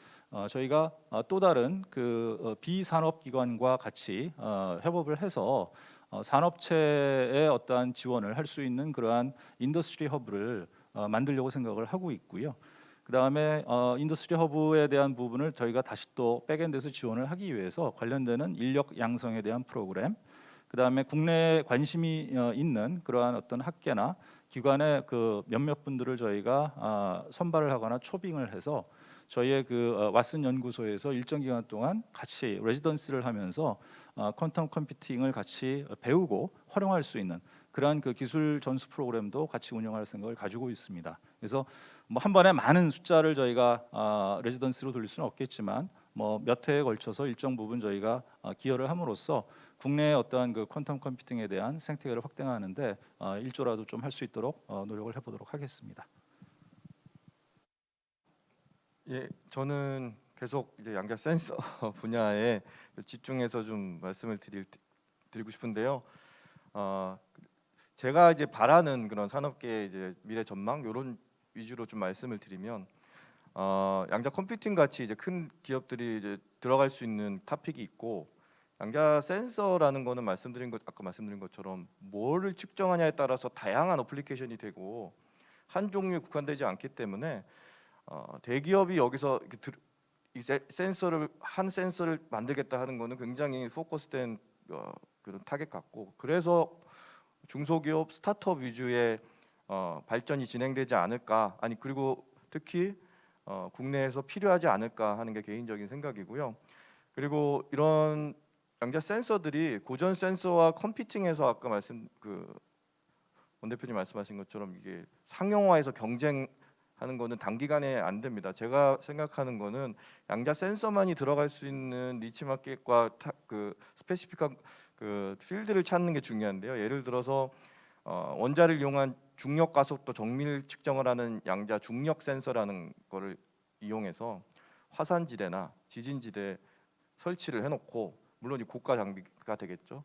Speaker 7: 저희가 또 다른 그 비산업 기관과 같이 협업을 해서 산업체의 어떠한 지원을 할 수 있는 그러한 인더스트리 허브를 만들려고 생각을 하고 있고요. 그다음에 인더스트리 허브에 대한 부분을 저희가 다시 또 백엔드에서 지원을 하기 위해서 관련되는 인력 양성에 대한 프로그램, 그다음에 국내에 관심이 있는 그러한 어떤 학계나 기관의 그 몇몇 분들을 저희가 선발을 하거나 초빙을 해서 저희의 그 왓슨 연구소에서 일정 기간 동안 같이 레지던시를 하면서 퀀텀 컴퓨팅을 같이 배우고 활용할 수 있는 그러한 그 기술 전수 프로그램도 같이 운영할 생각을 가지고 있습니다. 그래서 뭐 한 번에 많은 숫자를 저희가 레지던시로 돌릴 수는 없겠지만 뭐 몇 회에 걸쳐서 일정 부분 저희가 기여를 함으로써 국내의 어떠한 그 퀀텀 컴퓨팅에 대한 생태계를 확대하는데 일조라도 좀 할 수 있도록 노력을 해보도록 하겠습니다.
Speaker 4: 예, 저는 계속 이제 양자 센서 분야에 집중해서 좀 말씀을 드리고 싶은데요. 제가 이제 바라는 그런 산업계의 이제 미래 전망 이런 위주로 좀 말씀을 드리면 양자 컴퓨팅 같이 이제 큰 기업들이 이제 들어갈 수 있는 토픽이 있고 양자 센서라는 거는 아까 말씀드린 것처럼 뭐를 측정하냐에 따라서 다양한 어플리케이션이 되고 한 종류에 국한되지 않기 때문에 대기업이 여기서 이 센서를 만들겠다 하는 거는 굉장히 포커스된 그런 타겟 같고 그래서 중소기업 스타트업 위주의 발전이 진행되지 않을까 그리고 특히 국내에서 필요하지 않을까 하는 게 개인적인 생각이고요. 그리고 이런 양자 센서들이 고전 센서와 컴퓨팅에서 아까 원 대표님 말씀하신 것처럼 이게 상용화해서 경쟁하는 거는 단기간에 안 됩니다. 제가 생각하는 거는 양자 센서만이 들어갈 수 있는 니치 마켓과 그 스페시픽한 그 필드를 찾는 게 중요한데요. 예를 들어서 원자를 이용한 중력 가속도 정밀 측정을 하는 양자 중력 센서라는 거를 이용해서 화산지대나 지진지대 설치를 해놓고 물론 이 고가 장비가 되겠죠.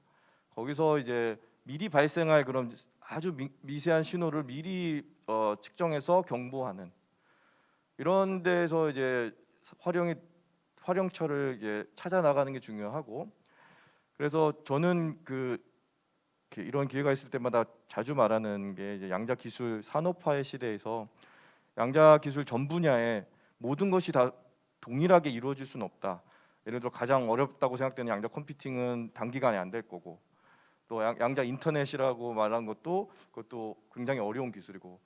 Speaker 4: 거기서 이제 미리 발생할 그런 아주 미세한 신호를 미리 측정해서 경보하는 이런 데서 이제 활용처를 이제 찾아 나가는 게 중요하고 그래서 저는 이런 기회가 있을 때마다 자주 말하는 게 이제 양자 기술 산업화의 시대에서 양자 기술 전 분야에 모든 것이 다 동일하게 이루어질 수는 없다. 예를 들어 가장 어렵다고 생각되는 양자 컴퓨팅은 단기간에 안 될 거고 또 양자 인터넷이라고 말한 그것도 굉장히 어려운 기술이고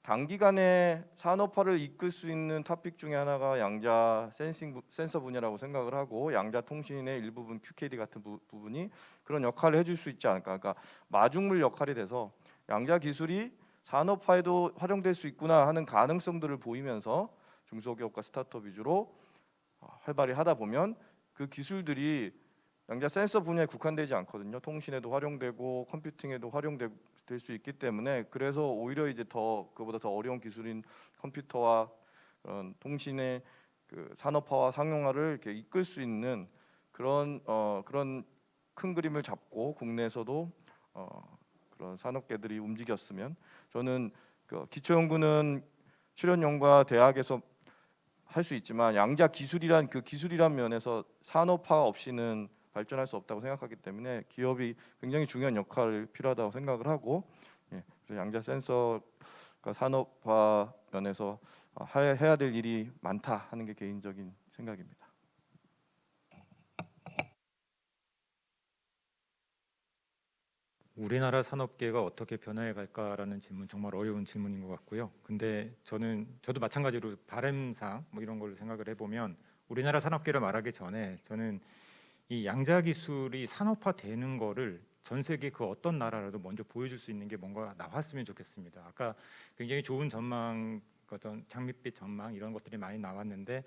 Speaker 4: 단기간에 산업화를 이끌 수 있는 토픽 중에 하나가 양자 센서 분야라고 생각을 하고 양자 통신의 일부분 QKD 같은 부분이 그런 역할을 해줄 수 있지 않을까. 그러니까 마중물 역할이 돼서 양자 기술이 산업화에도 활용될 수 있구나 하는 가능성들을 보이면서 중소기업과 스타트업 위주로 활발히 하다 보면 그 기술들이 양자 센서 분야에 국한되지 않거든요. 통신에도 활용되고 컴퓨팅에도 활용될 수 있기 때문에 그래서 오히려 이제 그보다 더 어려운 기술인 컴퓨터와 그런 통신의 그 산업화와 상용화를 이렇게 이끌 수 있는 그런 큰 그림을 잡고 국내에서도 그런 산업계들이 움직였으면 저는 기초연구는 출연연구와 대학에서 할 수 있지만 양자 기술이란 기술이란 면에서 산업화 없이는 발전할 수 없다고 생각하기 때문에 기업이 굉장히 중요한 역할을 필요하다고 생각을 하고 그래서 양자 센서가 산업화 면에서 해야 될 일이 많다 하는 게 개인적인 생각입니다.
Speaker 5: 우리나라 산업계가 어떻게 변화해 갈까라는 질문 정말 어려운 질문인 것 같고요. 근데 저도 마찬가지로 바람상 뭐 이런 걸 생각을 해보면 우리나라 산업계를 말하기 전에 저는 이 양자 기술이 산업화되는 거를 전 세계 그 어떤 나라라도 먼저 보여줄 수 있는 게 뭔가 나왔으면 좋겠습니다. 아까 굉장히 좋은 전망, 어떤 장밋빛 전망 이런 것들이 많이 나왔는데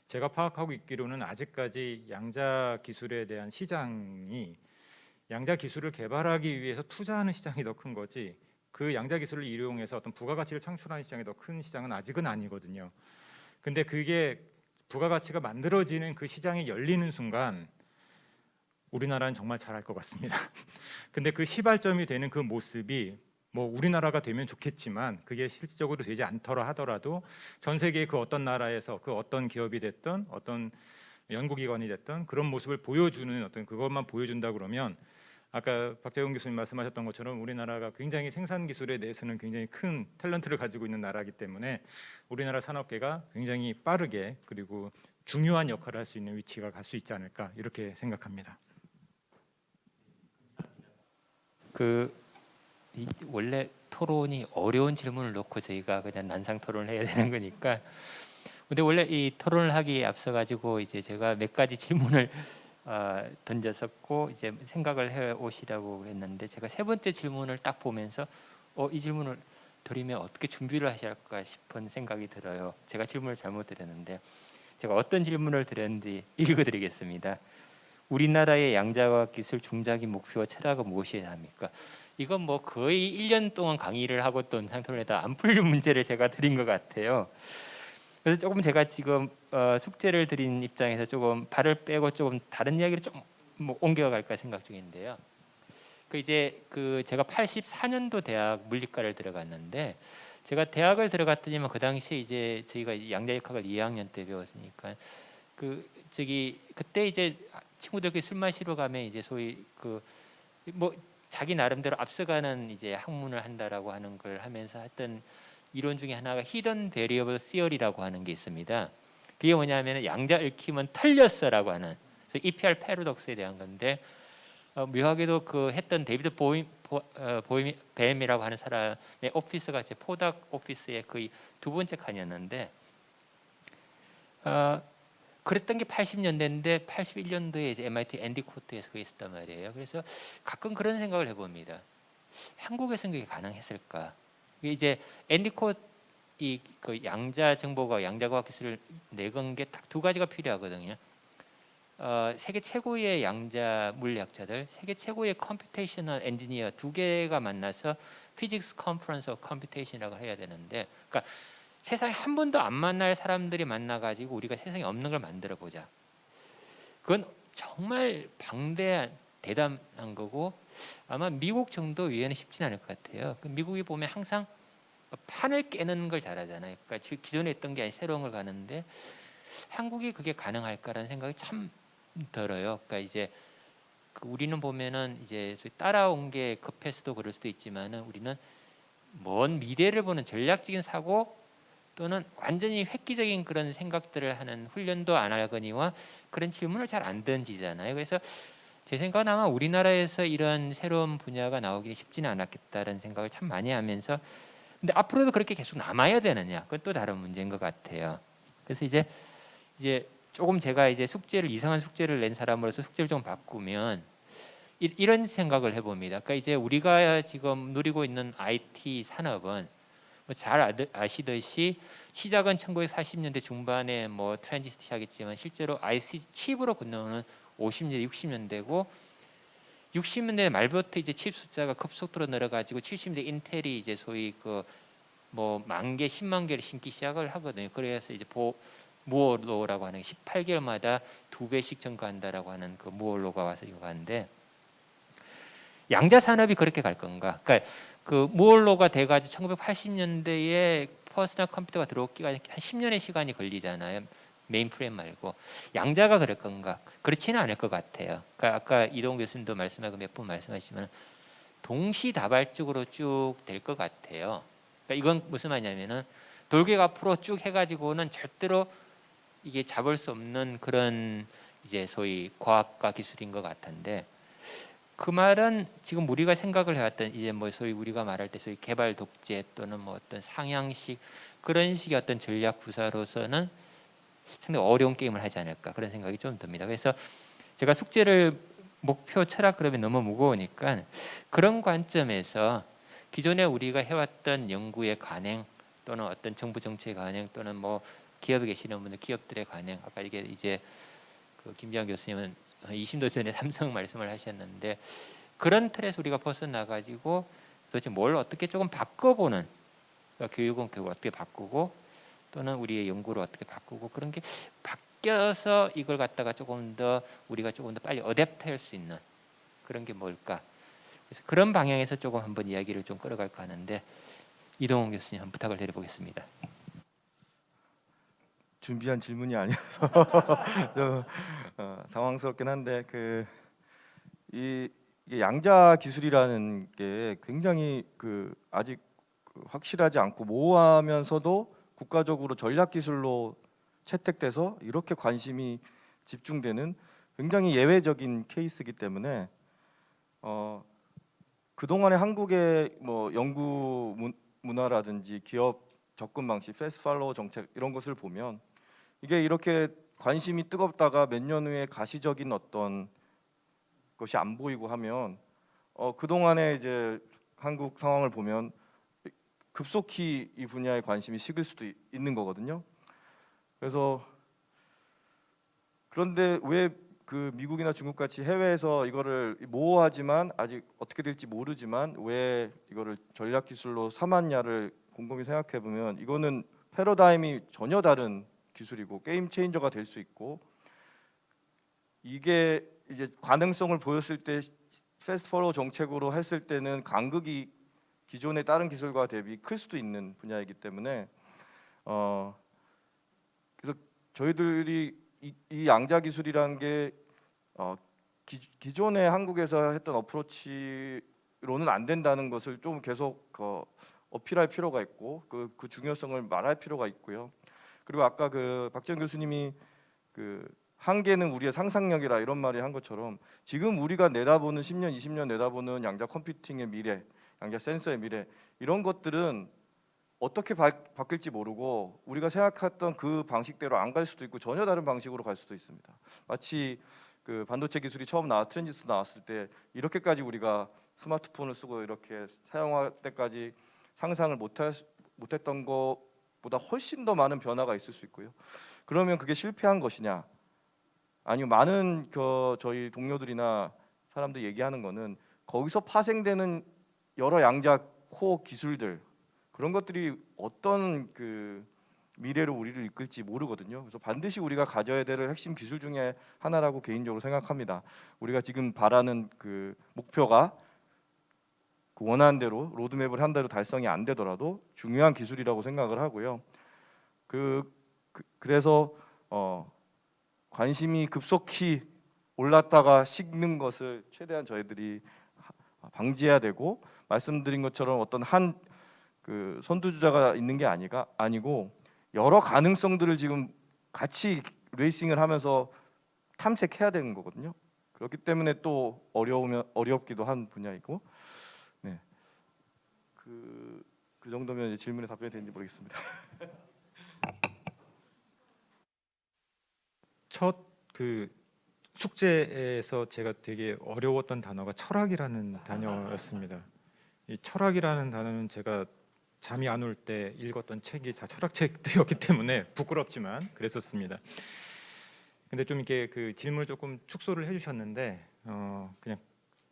Speaker 5: 제가 파악하고 있기로는 아직까지 양자 기술에 대한 시장이 양자 기술을 개발하기 위해서 투자하는 시장이 더 큰 거지 그 양자 기술을 이용해서 어떤 부가가치를 창출하는 시장이 더 큰 시장은 아직은 아니거든요. 근데 그게 부가가치가 만들어지는 그 시장이 열리는 순간 우리나라는 정말 잘할 것 같습니다. 근데 그 시발점이 되는 그 모습이 뭐 우리나라가 되면 좋겠지만 그게 실질적으로 되지 않더라 하더라도 전 세계의 그 어떤 나라에서 그 어떤 기업이 됐든 어떤 연구기관이 됐든 그런 모습을 보여주는 어떤 그것만 보여준다 그러면 아까 박재훈 교수님 말씀하셨던 것처럼 우리나라가 굉장히 생산 기술에 대해서는 굉장히 큰 탤런트를 가지고 있는 나라이기 때문에 우리나라 산업계가 굉장히 빠르게 그리고 중요한 역할을 할 수 있는 위치가 갈 수 있지 않을까 이렇게 생각합니다.
Speaker 2: 원래 토론이 어려운 질문을 놓고 저희가 그냥 난상 토론을 해야 되는 거니까. 근데 원래 이 토론을 하기에 앞서 가지고 이제 제가 몇 가지 질문을 던졌었고 이제 생각을 해 오시라고 했는데 제가 세 번째 질문을 딱 보면서 이 질문을 드리면 어떻게 준비를 하실까 싶은 생각이 들어요. 제가 질문을 잘못 드렸는데 제가 어떤 질문을 드렸는지 읽어드리겠습니다. 우리나라의 양자과학 기술 중장기 목표와 철학은 무엇이어야 합니까? 이건 뭐 거의 1년 동안 강의를 하고 또 상토론에다 안 풀릴 문제를 제가 드린 것 같아요. 그래서 조금 제가 지금 숙제를 드린 입장에서 조금 발을 빼고 조금 다른 이야기를 좀 뭐 옮겨갈까 생각 중인데요. 제가 84년도 대학 물리과를 들어갔는데 제가 대학을 들어갔더니만 그 당시에 이제 저희가 양자역학을 2학년 때 배웠으니까 그때 이제 친구들끼리 술 마시러 가면 이제 소위 자기 나름대로 앞서가는 이제 학문을 한다라고 하는 걸 하면서 했던 이론 중에 하나가 히든 베리어블 시어리라고 하는 게 있습니다. 그게 뭐냐면 양자 얽힘은 틀렸어라고 하는 EPR 패러독스에 대한 건데 묘하게도 그 했던 데이비드 뱀이라고 하는 사람의 오피스가 제 포닥 오피스의 거의 두 번째 칸이었는데 그랬던 게 80년대인데 81년도에 이제 MIT 앤디 코트에서 그게 있었단 말이에요. 그래서 가끔 그런 생각을 해봅니다. 한국에서는 그게 가능했을까? 이제 앤디 코트 그 양자 정보가 양자과학 기술을 내건 게 딱 두 가지가 필요하거든요. 세계 최고의 양자 물리학자들, 세계 최고의 컴퓨테이셔널 엔지니어 두 개가 만나서 피직스 컨퍼런스 오브 컴퓨테이션이라고 해야 되는데, 그러니까 세상에 한 번도 안 만날 사람들이 만나가지고 우리가 세상에 없는 걸 만들어 보자. 그건 정말 방대한 대담한 거고 아마 미국 정도 위에는 쉽지는 않을 것 같아요. 미국이 보면 항상 판을 깨는 걸 잘하잖아요. 그러니까 기존에 있던 게 아니라 새로운 걸 가는데 한국이 그게 가능할까라는 생각이 참 들어요. 그러니까 이제 우리는 보면은 이제 따라온 게 급해서도 그럴 수도 있지만은 우리는 먼 미래를 보는 전략적인 사고 또는 완전히 획기적인 그런 생각들을 하는 훈련도 안 하거니와 그런 질문을 잘 안 던지잖아요. 그래서 제 생각은 아마 우리나라에서 이런 새로운 분야가 나오기 쉽지는 않았겠다는 생각을 참 많이 하면서 근데 앞으로도 그렇게 계속 남아야 되느냐 그건 또 다른 문제인 것 같아요. 그래서 이제 조금 제가 이제 이상한 숙제를 낸 사람으로서 숙제를 좀 바꾸면 이런 생각을 해봅니다. 그러니까 이제 우리가 지금 누리고 있는 IT 산업은 뭐 잘 아시듯이 시작은 1940년대 중반에 뭐 트랜지스터 시작했지만 실제로 IC 칩으로 건너오는 50년대, 60년대고 60년대 말부터 이제 칩 숫자가 급속도로 늘어가지고 70년대 인텔이 이제 소위 뭐 10,000개, 10만 개를 심기 시작을 하거든요. 그래서 이제 무어로라고 하는 18개월마다 2배씩 증가한다라고 하는 그 무어로가 와서 이거 가는데 양자 산업이 그렇게 갈 건가? 그러니까 그 무어로가 돼가지고 1980년대에 퍼스널 컴퓨터가 들어오기가 한 10년의 시간이 걸리잖아요. 메인프레임 말고 양자가 그럴 건가? 그렇지는 않을 것 같아요. 그러니까 아까 이동훈 교수님도 말씀하고 몇 번 말씀하시지만 동시다발적으로 쭉 될 것 같아요. 그러니까 이건 무슨 말이냐면은 돌격 앞으로 쭉 해가지고는 절대로 이게 잡을 수 없는 그런 이제 소위 과학과 기술인 것 같은데 그 말은 지금 우리가 생각을 해왔던 이제 뭐 소위 우리가 말할 때 소위 개발 독재 또는 뭐 어떤 상향식 그런 식의 어떤 전략 구사로서는 상당히 어려운 게임을 하지 않을까 그런 생각이 좀 듭니다. 그래서 제가 숙제를 목표 철학 그러면 너무 무거우니까 그런 관점에서 기존에 우리가 해왔던 연구의 관행 또는 어떤 정부 정책의 관행 또는 뭐 기업에 계시는 분들 기업들의 관행 아까 이게 이제 김지환 교수님은 20년 전에 삼성 말씀을 하셨는데 그런 틀에서 우리가 벗어나가지고 도대체 뭘 어떻게 조금 바꿔보는 그러니까 교육은 교육을 어떻게 바꾸고 또는 우리의 연구를 어떻게 바꾸고 그런 게 바뀌어서 이걸 갖다가 우리가 조금 더 빨리 어댑트할 수 있는 그런 게 뭘까? 그래서 그런 방향에서 조금 한번 이야기를 좀 끌어갈까 하는데 이동훈 교수님 한번 부탁을 드려보겠습니다.
Speaker 4: 준비한 질문이 아니어서 좀 당황스럽긴 한데 이게 양자 기술이라는 게 굉장히 아직 확실하지 않고 모호하면서도 국가적으로 전략 기술로 채택돼서 이렇게 관심이 집중되는 굉장히 예외적인 케이스이기 때문에 그동안의 한국의 뭐 연구 문화라든지 기업 접근 방식, 패스트 팔로우 정책 이런 것을 보면 이게 이렇게 관심이 뜨겁다가 몇 년 후에 가시적인 어떤 것이 안 보이고 하면 그동안의 이제 한국 상황을 보면 급속히 이 분야에 관심이 식을 수도 있는 거거든요. 그래서 그런데 왜 미국이나 중국 같이 해외에서 이거를 모호하지만 아직 어떻게 될지 모르지만 왜 이거를 전략 기술로 삼았냐를 곰곰이 생각해 보면 이거는 패러다임이 전혀 다른 기술이고 게임 체인저가 될 수 있고 이게 이제 가능성을 보였을 때 패스트 팔로우 정책으로 했을 때는 간극이 기존의 다른 기술과 대비 클 수도 있는 분야이기 때문에 그래서 저희들이 이 양자 기술이라는 게 기존에 한국에서 했던 어프로치로는 안 된다는 것을 좀 계속 어필할 필요가 있고 그 중요성을 말할 필요가 있고요. 그리고 아까 박지원 교수님이 한계는 우리의 상상력이라 이런 말이 한 것처럼 지금 우리가 내다보는 10년, 20년 내다보는 양자 컴퓨팅의 미래, 양자 센서의 미래 이런 것들은 어떻게 바뀔지 모르고 우리가 생각했던 그 방식대로 안 갈 수도 있고 전혀 다른 방식으로 갈 수도 있습니다. 마치 반도체 기술이 처음 트랜지스터 나왔을 때 이렇게까지 우리가 스마트폰을 쓰고 이렇게 사용할 때까지 상상을 못했던 것보다 훨씬 더 많은 변화가 있을 수 있고요. 그러면 그게 실패한 것이냐? 아니면 많은 저희 동료들이나 사람들이 얘기하는 거는 거기서 파생되는 여러 양자 코어 기술들 그런 것들이 어떤 미래로 우리를 이끌지 모르거든요. 그래서 반드시 우리가 가져야 될 핵심 기술 중에 하나라고 개인적으로 생각합니다. 우리가 지금 바라는 목표가 원하는 대로 로드맵을 한 대로 달성이 안 되더라도 중요한 기술이라고 생각을 하고요. 그래서 관심이 급속히 올랐다가 식는 것을 최대한 저희들이 방지해야 되고 말씀드린 것처럼 어떤 한 선두주자가 있는 게 아니고 여러 가능성들을 지금 같이 레이싱을 하면서 탐색해야 되는 거거든요. 그렇기 때문에 또 어렵기도 한 분야이고, 네, 그 정도면 이제 질문에 답변이 되는지 모르겠습니다.
Speaker 5: 첫 숙제에서 제가 되게 어려웠던 단어가 철학이라는 단어였습니다. 이 철학이라는 단어는 제가 잠이 안 올 때 읽었던 책이 다 철학책들이었기 때문에 부끄럽지만 그랬었습니다. 근데 좀 이렇게 질문을 조금 축소를 해주셨는데 그냥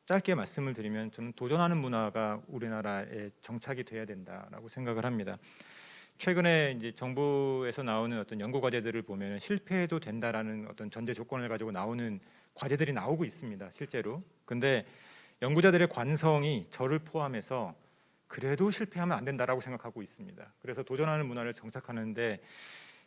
Speaker 5: 짧게 말씀을 드리면 저는 도전하는 문화가 우리나라에 정착이 돼야 된다라고 생각을 합니다. 최근에 이제 정부에서 나오는 어떤 연구 과제들을 보면 실패해도 된다라는 어떤 전제 조건을 가지고 나오는 과제들이 나오고 있습니다, 실제로. 근데 연구자들의 관성이 저를 포함해서 그래도 실패하면 안 된다라고 생각하고 있습니다. 그래서 도전하는 문화를 정착하는데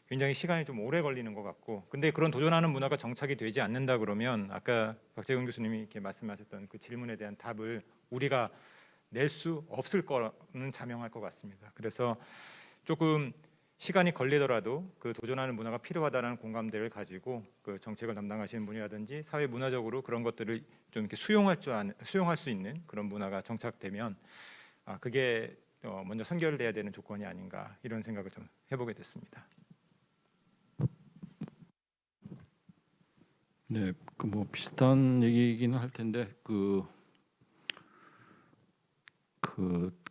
Speaker 5: 굉장히 시간이 좀 오래 걸리는 것 같고, 근데 그런 도전하는 문화가 정착이 되지 않는다 그러면 아까 박재근 교수님이 이렇게 말씀하셨던 그 질문에 대한 답을 우리가 낼 수 없을 거는 자명할 것 같습니다. 그래서 조금 시간이 걸리더라도 그 도전하는 문화가 필요하다는 공감대를 가지고 그 정책을 담당하시는 분이라든지 사회 문화적으로 그런 것들을 좀 이렇게 수용할 수 있는 그런 문화가 정착되면 그게 먼저 선결돼야 되는 조건이 아닌가 이런 생각을 좀 해보게 됐습니다.
Speaker 6: 네, 뭐 비슷한 얘기이기는 할 텐데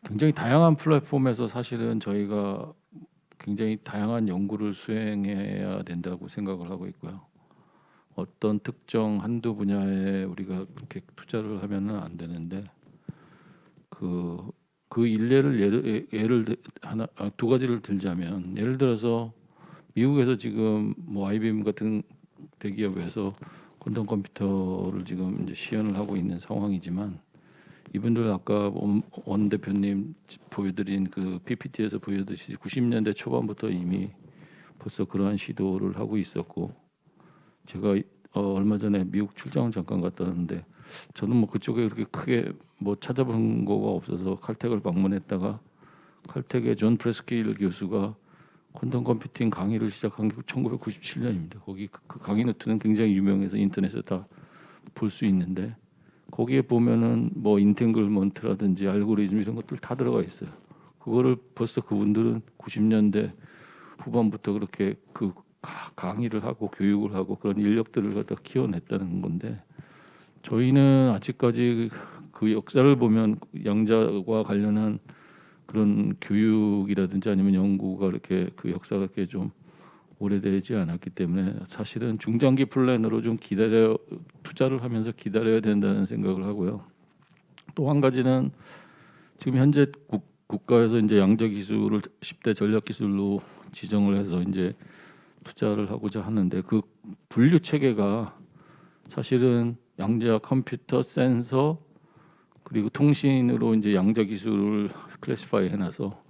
Speaker 6: 굉장히 다양한 플랫폼에서 사실은 저희가 굉장히 다양한 연구를 수행해야 된다고 생각을 하고 있고요. 어떤 특정 한두 분야에 우리가 그렇게 투자를 하면은 안 되는데 그 일례를 두 가지를 들자면 예를 들어서 미국에서 지금 뭐 IBM 같은 대기업에서 퀀텀 컴퓨터를 지금 이제 시연을 하고 있는 상황이지만 이분들 아까 원 대표님 보여드린 그 PPT에서 보여드린 90년대 초반부터 이미 벌써 그러한 시도를 하고 있었고, 제가 얼마 전에 미국 출장을 잠깐 갔다 왔는데 저는 뭐 그쪽에 그렇게 크게 뭐 찾아본 거가 없어서 칼텍을 방문했다가 칼텍의 존 프레스킬 교수가 퀀텀 컴퓨팅 강의를 시작한 게 1997년입니다. 거기 그 강의 노트는 굉장히 유명해서 인터넷에 다 볼 수 있는데 거기에 보면은 뭐 인탱글먼트라든지 알고리즘 이런 것들 다 들어가 있어요. 그거를 벌써 그분들은 90년대 후반부터 그렇게 그 강의를 하고 교육을 하고 그런 인력들을 갖다 키워냈다는 건데, 저희는 아직까지 그 역사를 보면 양자와 관련한 그런 교육이라든지 아니면 연구가 이렇게 그 역사가 이렇게 좀 오래되지 않았기 때문에 사실은 중장기 플랜으로 좀 투자를 하면서 기다려야 된다는 생각을 하고요. 또 한 가지는 지금 현재 국가에서 이제 양자 기술을 10대 전략 기술로 지정을 해서 이제 투자를 하고자 하는데, 그 분류 체계가 사실은 양자 컴퓨터, 센서 그리고 통신으로 이제 양자 기술을 클래시파이 해놔서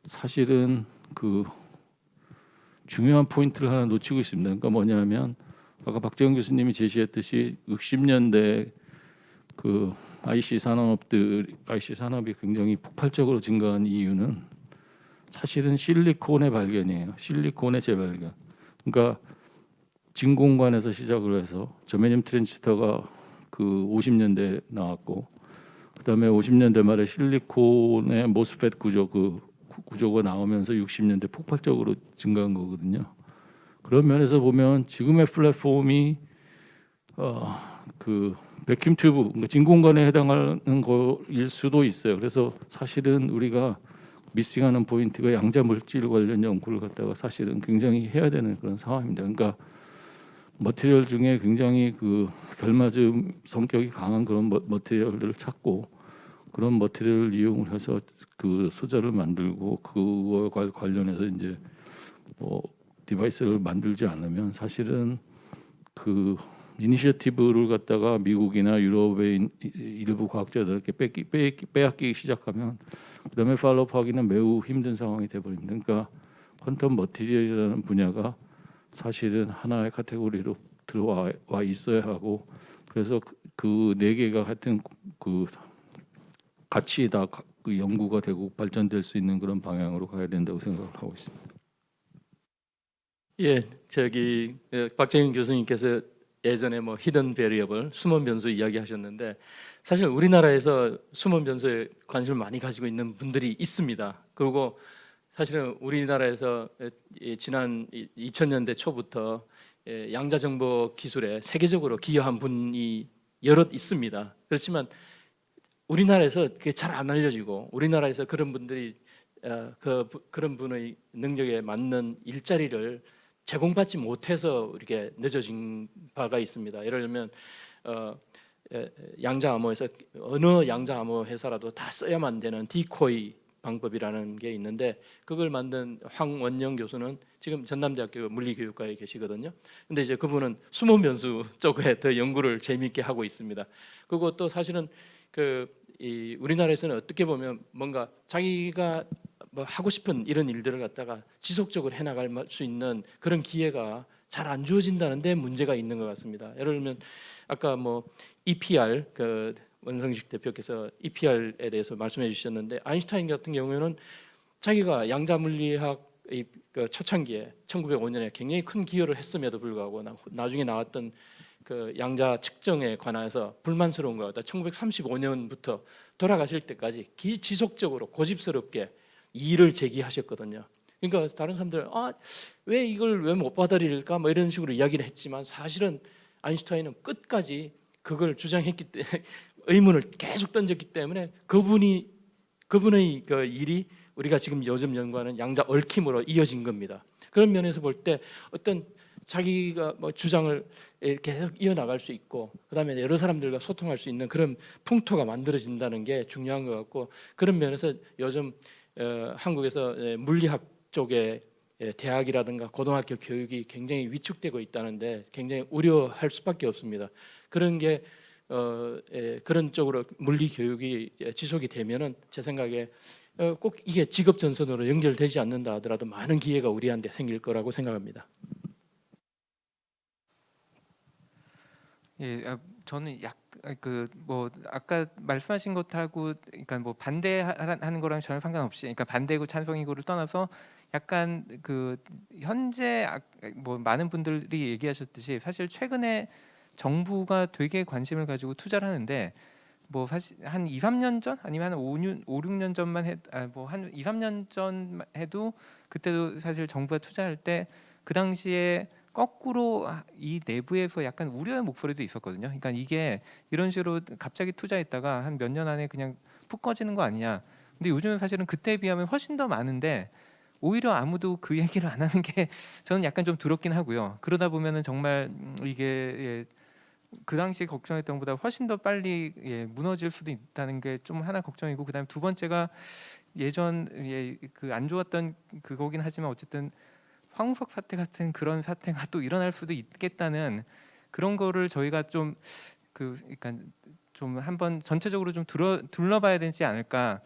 Speaker 6: 사실은 그 중요한 포인트를 하나 놓치고 있습니다. 그러니까 뭐냐면 아까 박재영 교수님이 제시했듯이 60년대 그 IC 산업이 굉장히 폭발적으로 증가한 이유는 사실은 실리콘의 발견이에요. 실리콘의 재발견. 그러니까 진공관에서 시작을 해서 저메늄 트랜지스터가 그 50년대 나왔고, 그다음에 50년대 말에 실리콘의 모스펫 구조가 나오면서 60년대 폭발적으로 증가한 거거든요. 그런 면에서 보면 지금의 플랫폼이 그 백큐um 튜브, 그러니까 진공관에 해당하는 거일 수도 있어요. 그래서 사실은 우리가 미싱하는 포인트가 양자 물질 관련 연구를 갖다가 사실은 굉장히 해야 되는 그런 상황입니다. 그러니까 머티리얼 중에 굉장히 그 결맞음 성격이 강한 그런 머티리얼들을 찾고, 그런 머티리얼을 이용을 해서 그 소자를 만들고 그거와 관련해서 이제 뭐 디바이스를 만들지 않으면 사실은 그 이니셔티브를 갖다가 미국이나 유럽의 일부 과학자들에게 빼앗기기 시작하면 그다음에 팔로우하기는 매우 힘든 상황이 돼버립니다. 그러니까 퀀텀 머티리얼이라는 분야가 사실은 하나의 카테고리로 들어와 있어야 하고, 그래서 그 네 개가 하여튼 그 같이 다 그 연구가 되고 발전될 수 있는 그런 방향으로 가야 된다고 생각을 하고 있습니다.
Speaker 1: 예, 박정인 교수님께서 예전에 뭐 히든 베리어블, 숨은 변수 이야기하셨는데, 사실 우리나라에서 숨은 변수에 관심을 많이 가지고 있는 분들이 있습니다. 그리고 사실은 우리나라에서 지난 2000년대 초부터 양자 정보 기술에 세계적으로 기여한 분이 여럿 있습니다. 그렇지만 우리나라에서 그게 잘 안 알려지고, 우리나라에서 그런 분들이 그런 분의 능력에 맞는 일자리를 제공받지 못해서 이렇게 늦어진 바가 있습니다. 예를 들면 양자 암호에서 어느 양자 암호 회사라도 다 써야만 되는 디코이 방법이라는 게 있는데, 그걸 만든 황원영 교수는 지금 전남대학교 물리교육과에 계시거든요. 근데 이제 그분은 숨은 변수 쪽에 더 연구를 재미있게 하고 있습니다. 그리고 또 사실은 이 우리나라에서는 어떻게 보면 뭔가 자기가 뭐 하고 싶은 이런 일들을 갖다가 지속적으로 해나갈 수 있는 그런 기회가 잘 안 주어진다는데 문제가 있는 것 같습니다. 예를 들면 아까 뭐 EPR 그 원성식 대표께서 EPR에 대해서 말씀해 주셨는데, 아인슈타인 같은 경우에는 자기가 양자 물리학의 그 초창기에 1905년에 굉장히 큰 기여를 했음에도 불구하고 나중에 나왔던 그 양자 측정에 관해서 불만스러운 것 같다. 1935년부터 돌아가실 때까지 지속적으로 고집스럽게 이의를 제기하셨거든요. 그러니까 다른 사람들 왜 이걸 왜 못 받아들일까 뭐 이런 식으로 이야기를 했지만, 사실은 아인슈타인은 끝까지 그걸 주장했기 때문에 의문을 계속 던졌기 때문에 그분의 그 일이 우리가 지금 요즘 연구하는 양자 얽힘으로 이어진 겁니다. 그런 면에서 볼 때 어떤 자기가 뭐 주장을 계속 이어나갈 수 있고, 그다음에 여러 사람들과 소통할 수 있는 그런 풍토가 만들어진다는 게 중요한 것 같고, 그런 면에서 요즘 한국에서 물리학 쪽에 대학이라든가 고등학교 교육이 굉장히 위축되고 있다는데 굉장히 우려할 수밖에 없습니다. 그런 게 그런 쪽으로 물리 교육이 지속이 되면은 제 생각에 꼭 이게 직업 전선으로 연결되지 않는다 하더라도 많은 기회가 우리한테 생길 거라고 생각합니다.
Speaker 3: 예, 저는 그 뭐 아까 말씀하신 것하고 그러니까 뭐 반대하는 거랑 전혀 상관없이, 그러니까 반대고 찬성이고를 떠나서 약간 그 현재 뭐 많은 분들이 얘기하셨듯이 사실 최근에 정부가 되게 관심을 가지고 투자를 하는데, 뭐 사실 한 2, 3년 전 아니면 한 5년, 5, 6년 전만 뭐한 2, 3년 전 해도 그때도 사실 정부가 투자할 때 그 당시에 거꾸로 이 내부에서 약간 우려의 목소리도 있었거든요. 그러니까 이게 이런 식으로 갑자기 투자했다가 한 몇 년 안에 그냥 푹 꺼지는 거 아니냐. 근데 요즘은 사실은 그때에 비하면 훨씬 더 많은데 오히려 아무도 그 얘기를 안 하는 게 저는 약간 좀 두렵긴 하고요. 그러다 보면은 정말 이게 그 당시에 걱정했던 것보다 훨씬 더 빨리 무너질 수도 있다는 게 좀 하나 걱정이고, 그다음에 두 번째가 예전 그 안 좋았던 그거긴 하지만 어쨌든 황우석 사태 같은 그런 사태가 또 일어날 수도 있겠다는 그런 거를 저희가 좀 그러니까 좀 한번 전체적으로 좀 둘러봐야 되지 않을까,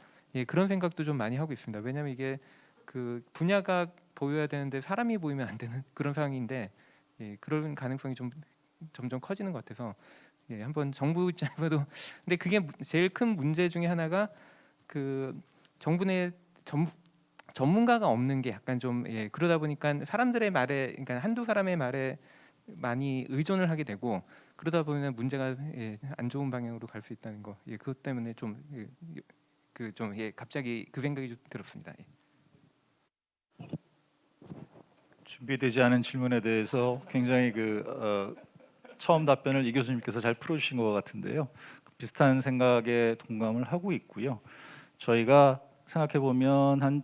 Speaker 3: 그런 생각도 좀 많이 하고 있습니다. 왜냐하면 이게 그 분야가 보여야 되는데 사람이 보이면 안 되는 그런 상황인데, 그런 가능성이 좀 점점 커지는 것 같아서 한번 정부 입장에서도 근데 그게 제일 큰 문제 중에 하나가 그 정부 내 전문가가 없는 게 약간 좀 그러다 보니까 사람들의 말에, 그러니까 한두 사람의 말에 많이 의존을 하게 되고, 그러다 보면 문제가 안 좋은 방향으로 갈 수 있다는 거, 그것 때문에 좀 갑자기 그 생각이 좀 들었습니다.
Speaker 7: 준비되지 않은 질문에 대해서 굉장히 처음 답변을 이 교수님께서 잘 풀어주신 것 같은데요. 비슷한 생각에 동감을 하고 있고요. 저희가 생각해 보면 한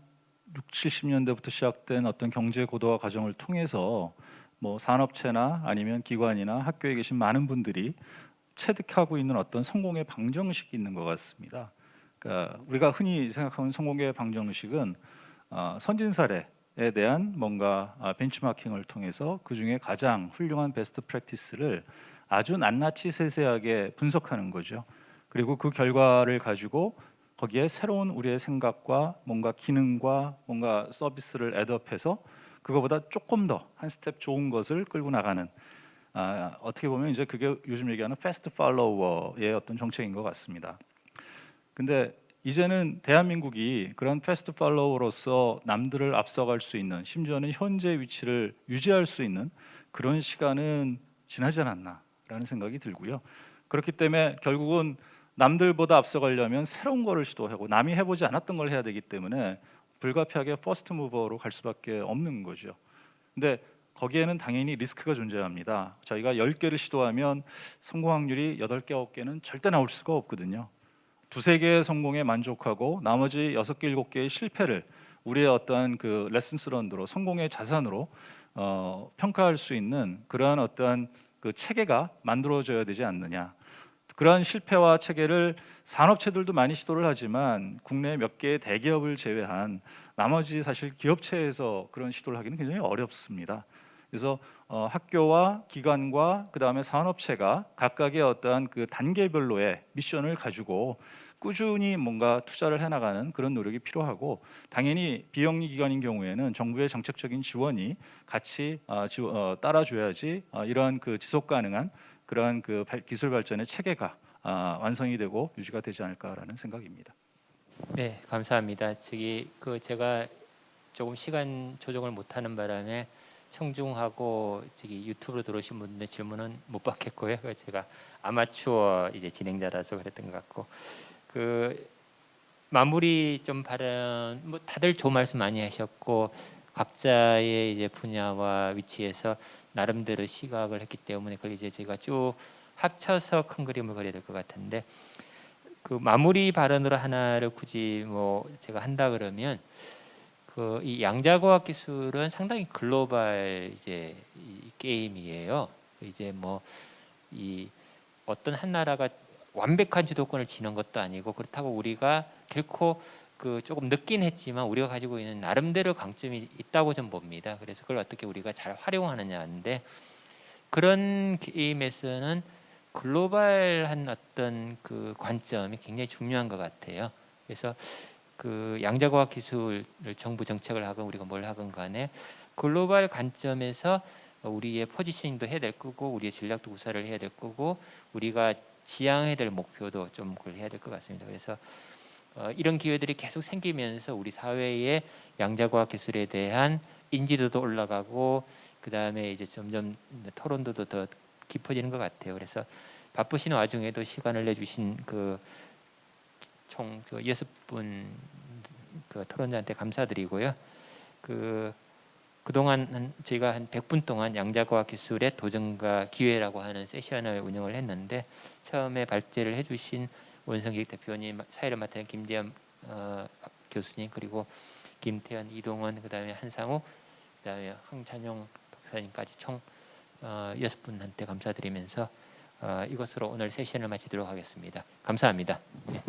Speaker 7: 6, 70년대부터 시작된 어떤 경제 고도화 과정을 통해서 뭐 산업체나 아니면 기관이나 학교에 계신 많은 분들이 체득하고 있는 어떤 성공의 방정식이 있는 것 같습니다. 그러니까 우리가 흔히 생각하는 성공의 방정식은 선진 사례에 대한 뭔가 벤치마킹을 통해서 그 중에 가장 훌륭한 베스트 프랙티스를 아주 낱낱이 세세하게 분석하는 거죠. 그리고 그 결과를 가지고 거기에 새로운 우리의 생각과 뭔가 기능과 뭔가 서비스를 애드업해서 그거보다 조금 더 한 스텝 좋은 것을 끌고 나가는, 어떻게 보면 이제 그게 요즘 얘기하는 패스트 팔로워의 어떤 정책인 것 같습니다. 근데 이제는 대한민국이 그런 패스트 팔로워로서 남들을 앞서갈 수 있는, 심지어는 현재 위치를 유지할 수 있는 그런 시간은 지나지 않았나라는 생각이 들고요. 그렇기 때문에 결국은 남들보다 앞서가려면 새로운 거를 시도하고 남이 해보지 않았던 걸 해야 되기 때문에 불가피하게 퍼스트 무버로 갈 수밖에 없는 거죠. 근데 거기에는 당연히 리스크가 존재합니다. 저희가 10개를 시도하면 성공 확률이 8개, 9개는 절대 나올 수가 없거든요. 두세 개의 성공에 만족하고 나머지 6개, 7개의 실패를 우리의 어떠한 그 레슨스 런으로 성공의 자산으로 평가할 수 있는 그러한 어떠한 그 체계가 만들어져야 되지 않느냐. 그러한 실패와 체계를 산업체들도 많이 시도를 하지만 국내 몇 개의 대기업을 제외한 나머지 사실 기업체에서 그런 시도를 하기는 굉장히 어렵습니다. 그래서 학교와 기관과 그다음에 산업체가 각각의 어떠한 그 단계별로의 미션을 가지고 꾸준히 뭔가 투자를 해나가는 그런 노력이 필요하고, 당연히 비영리 기관인 경우에는 정부의 정책적인 지원이 같이 따라줘야지 이러한 그 지속 가능한 그러한 그 기술 발전의 체계가 완성이 되고 유지가 되지 않을까라는 생각입니다.
Speaker 2: 네, 감사합니다. 제가 조금 시간 조정을 못하는 바람에 청중하고 유튜브로 들어오신 분들 질문은 못 받겠고요. 제가 아마추어 이제 진행자라서 그랬던 것 같고, 마무리 좀 발언, 뭐 다들 좋은 말씀 많이 하셨고 각자의 이제 분야와 위치에서 나름대로 시각을 했기 때문에 그걸 이제 제가 쭉 합쳐서 큰 그림을 그려야 될 것 같은데, 그 마무리 발언으로 하나를 굳이 뭐 제가 한다 그러면 이 양자과학 기술은 상당히 글로벌 이제 이 게임이에요. 이제 뭐 이 어떤 한 나라가 완벽한 주도권을 지는 것도 아니고, 그렇다고 우리가 결코 조금 늦긴 했지만 우리가 가지고 있는 나름대로 강점이 있다고 좀 봅니다. 그래서 그걸 어떻게 우리가 잘 활용하느냐인데, 그런 게임에서는 글로벌한 어떤 그 관점이 굉장히 중요한 것 같아요. 그래서 그 양자과학기술을 정부 정책을 하건 우리가 뭘 하건 간에 글로벌 관점에서 우리의 포지셔닝도 해야 될 거고 우리의 전략도 구사를 해야 될 거고 우리가 지향해야 될 목표도 좀 그걸 해야 될 것 같습니다. 그래서 이런 기회들이 계속 생기면서 우리 사회의 양자과학 기술에 대한 인지도도 올라가고 그 다음에 이제 점점 토론도도 더 깊어지는 것 같아요. 그래서 바쁘신 와중에도 시간을 내주신 그 총 6분 그 토론자한테 감사드리고요. 그동안 저희가 한 100분 동안 양자과학 기술의 도전과 기회라고 하는 세션을 운영을 했는데 처음에 발제를 해주신 원성기 대표님, 사회를 맡은 김대현 교수님, 그리고 김태현, 이동원, 그다음에 한상우, 그다음에 황찬용 박사님까지 총 6분한테 감사드리면서 이것으로 오늘 세션을 마치도록 하겠습니다. 감사합니다. 네.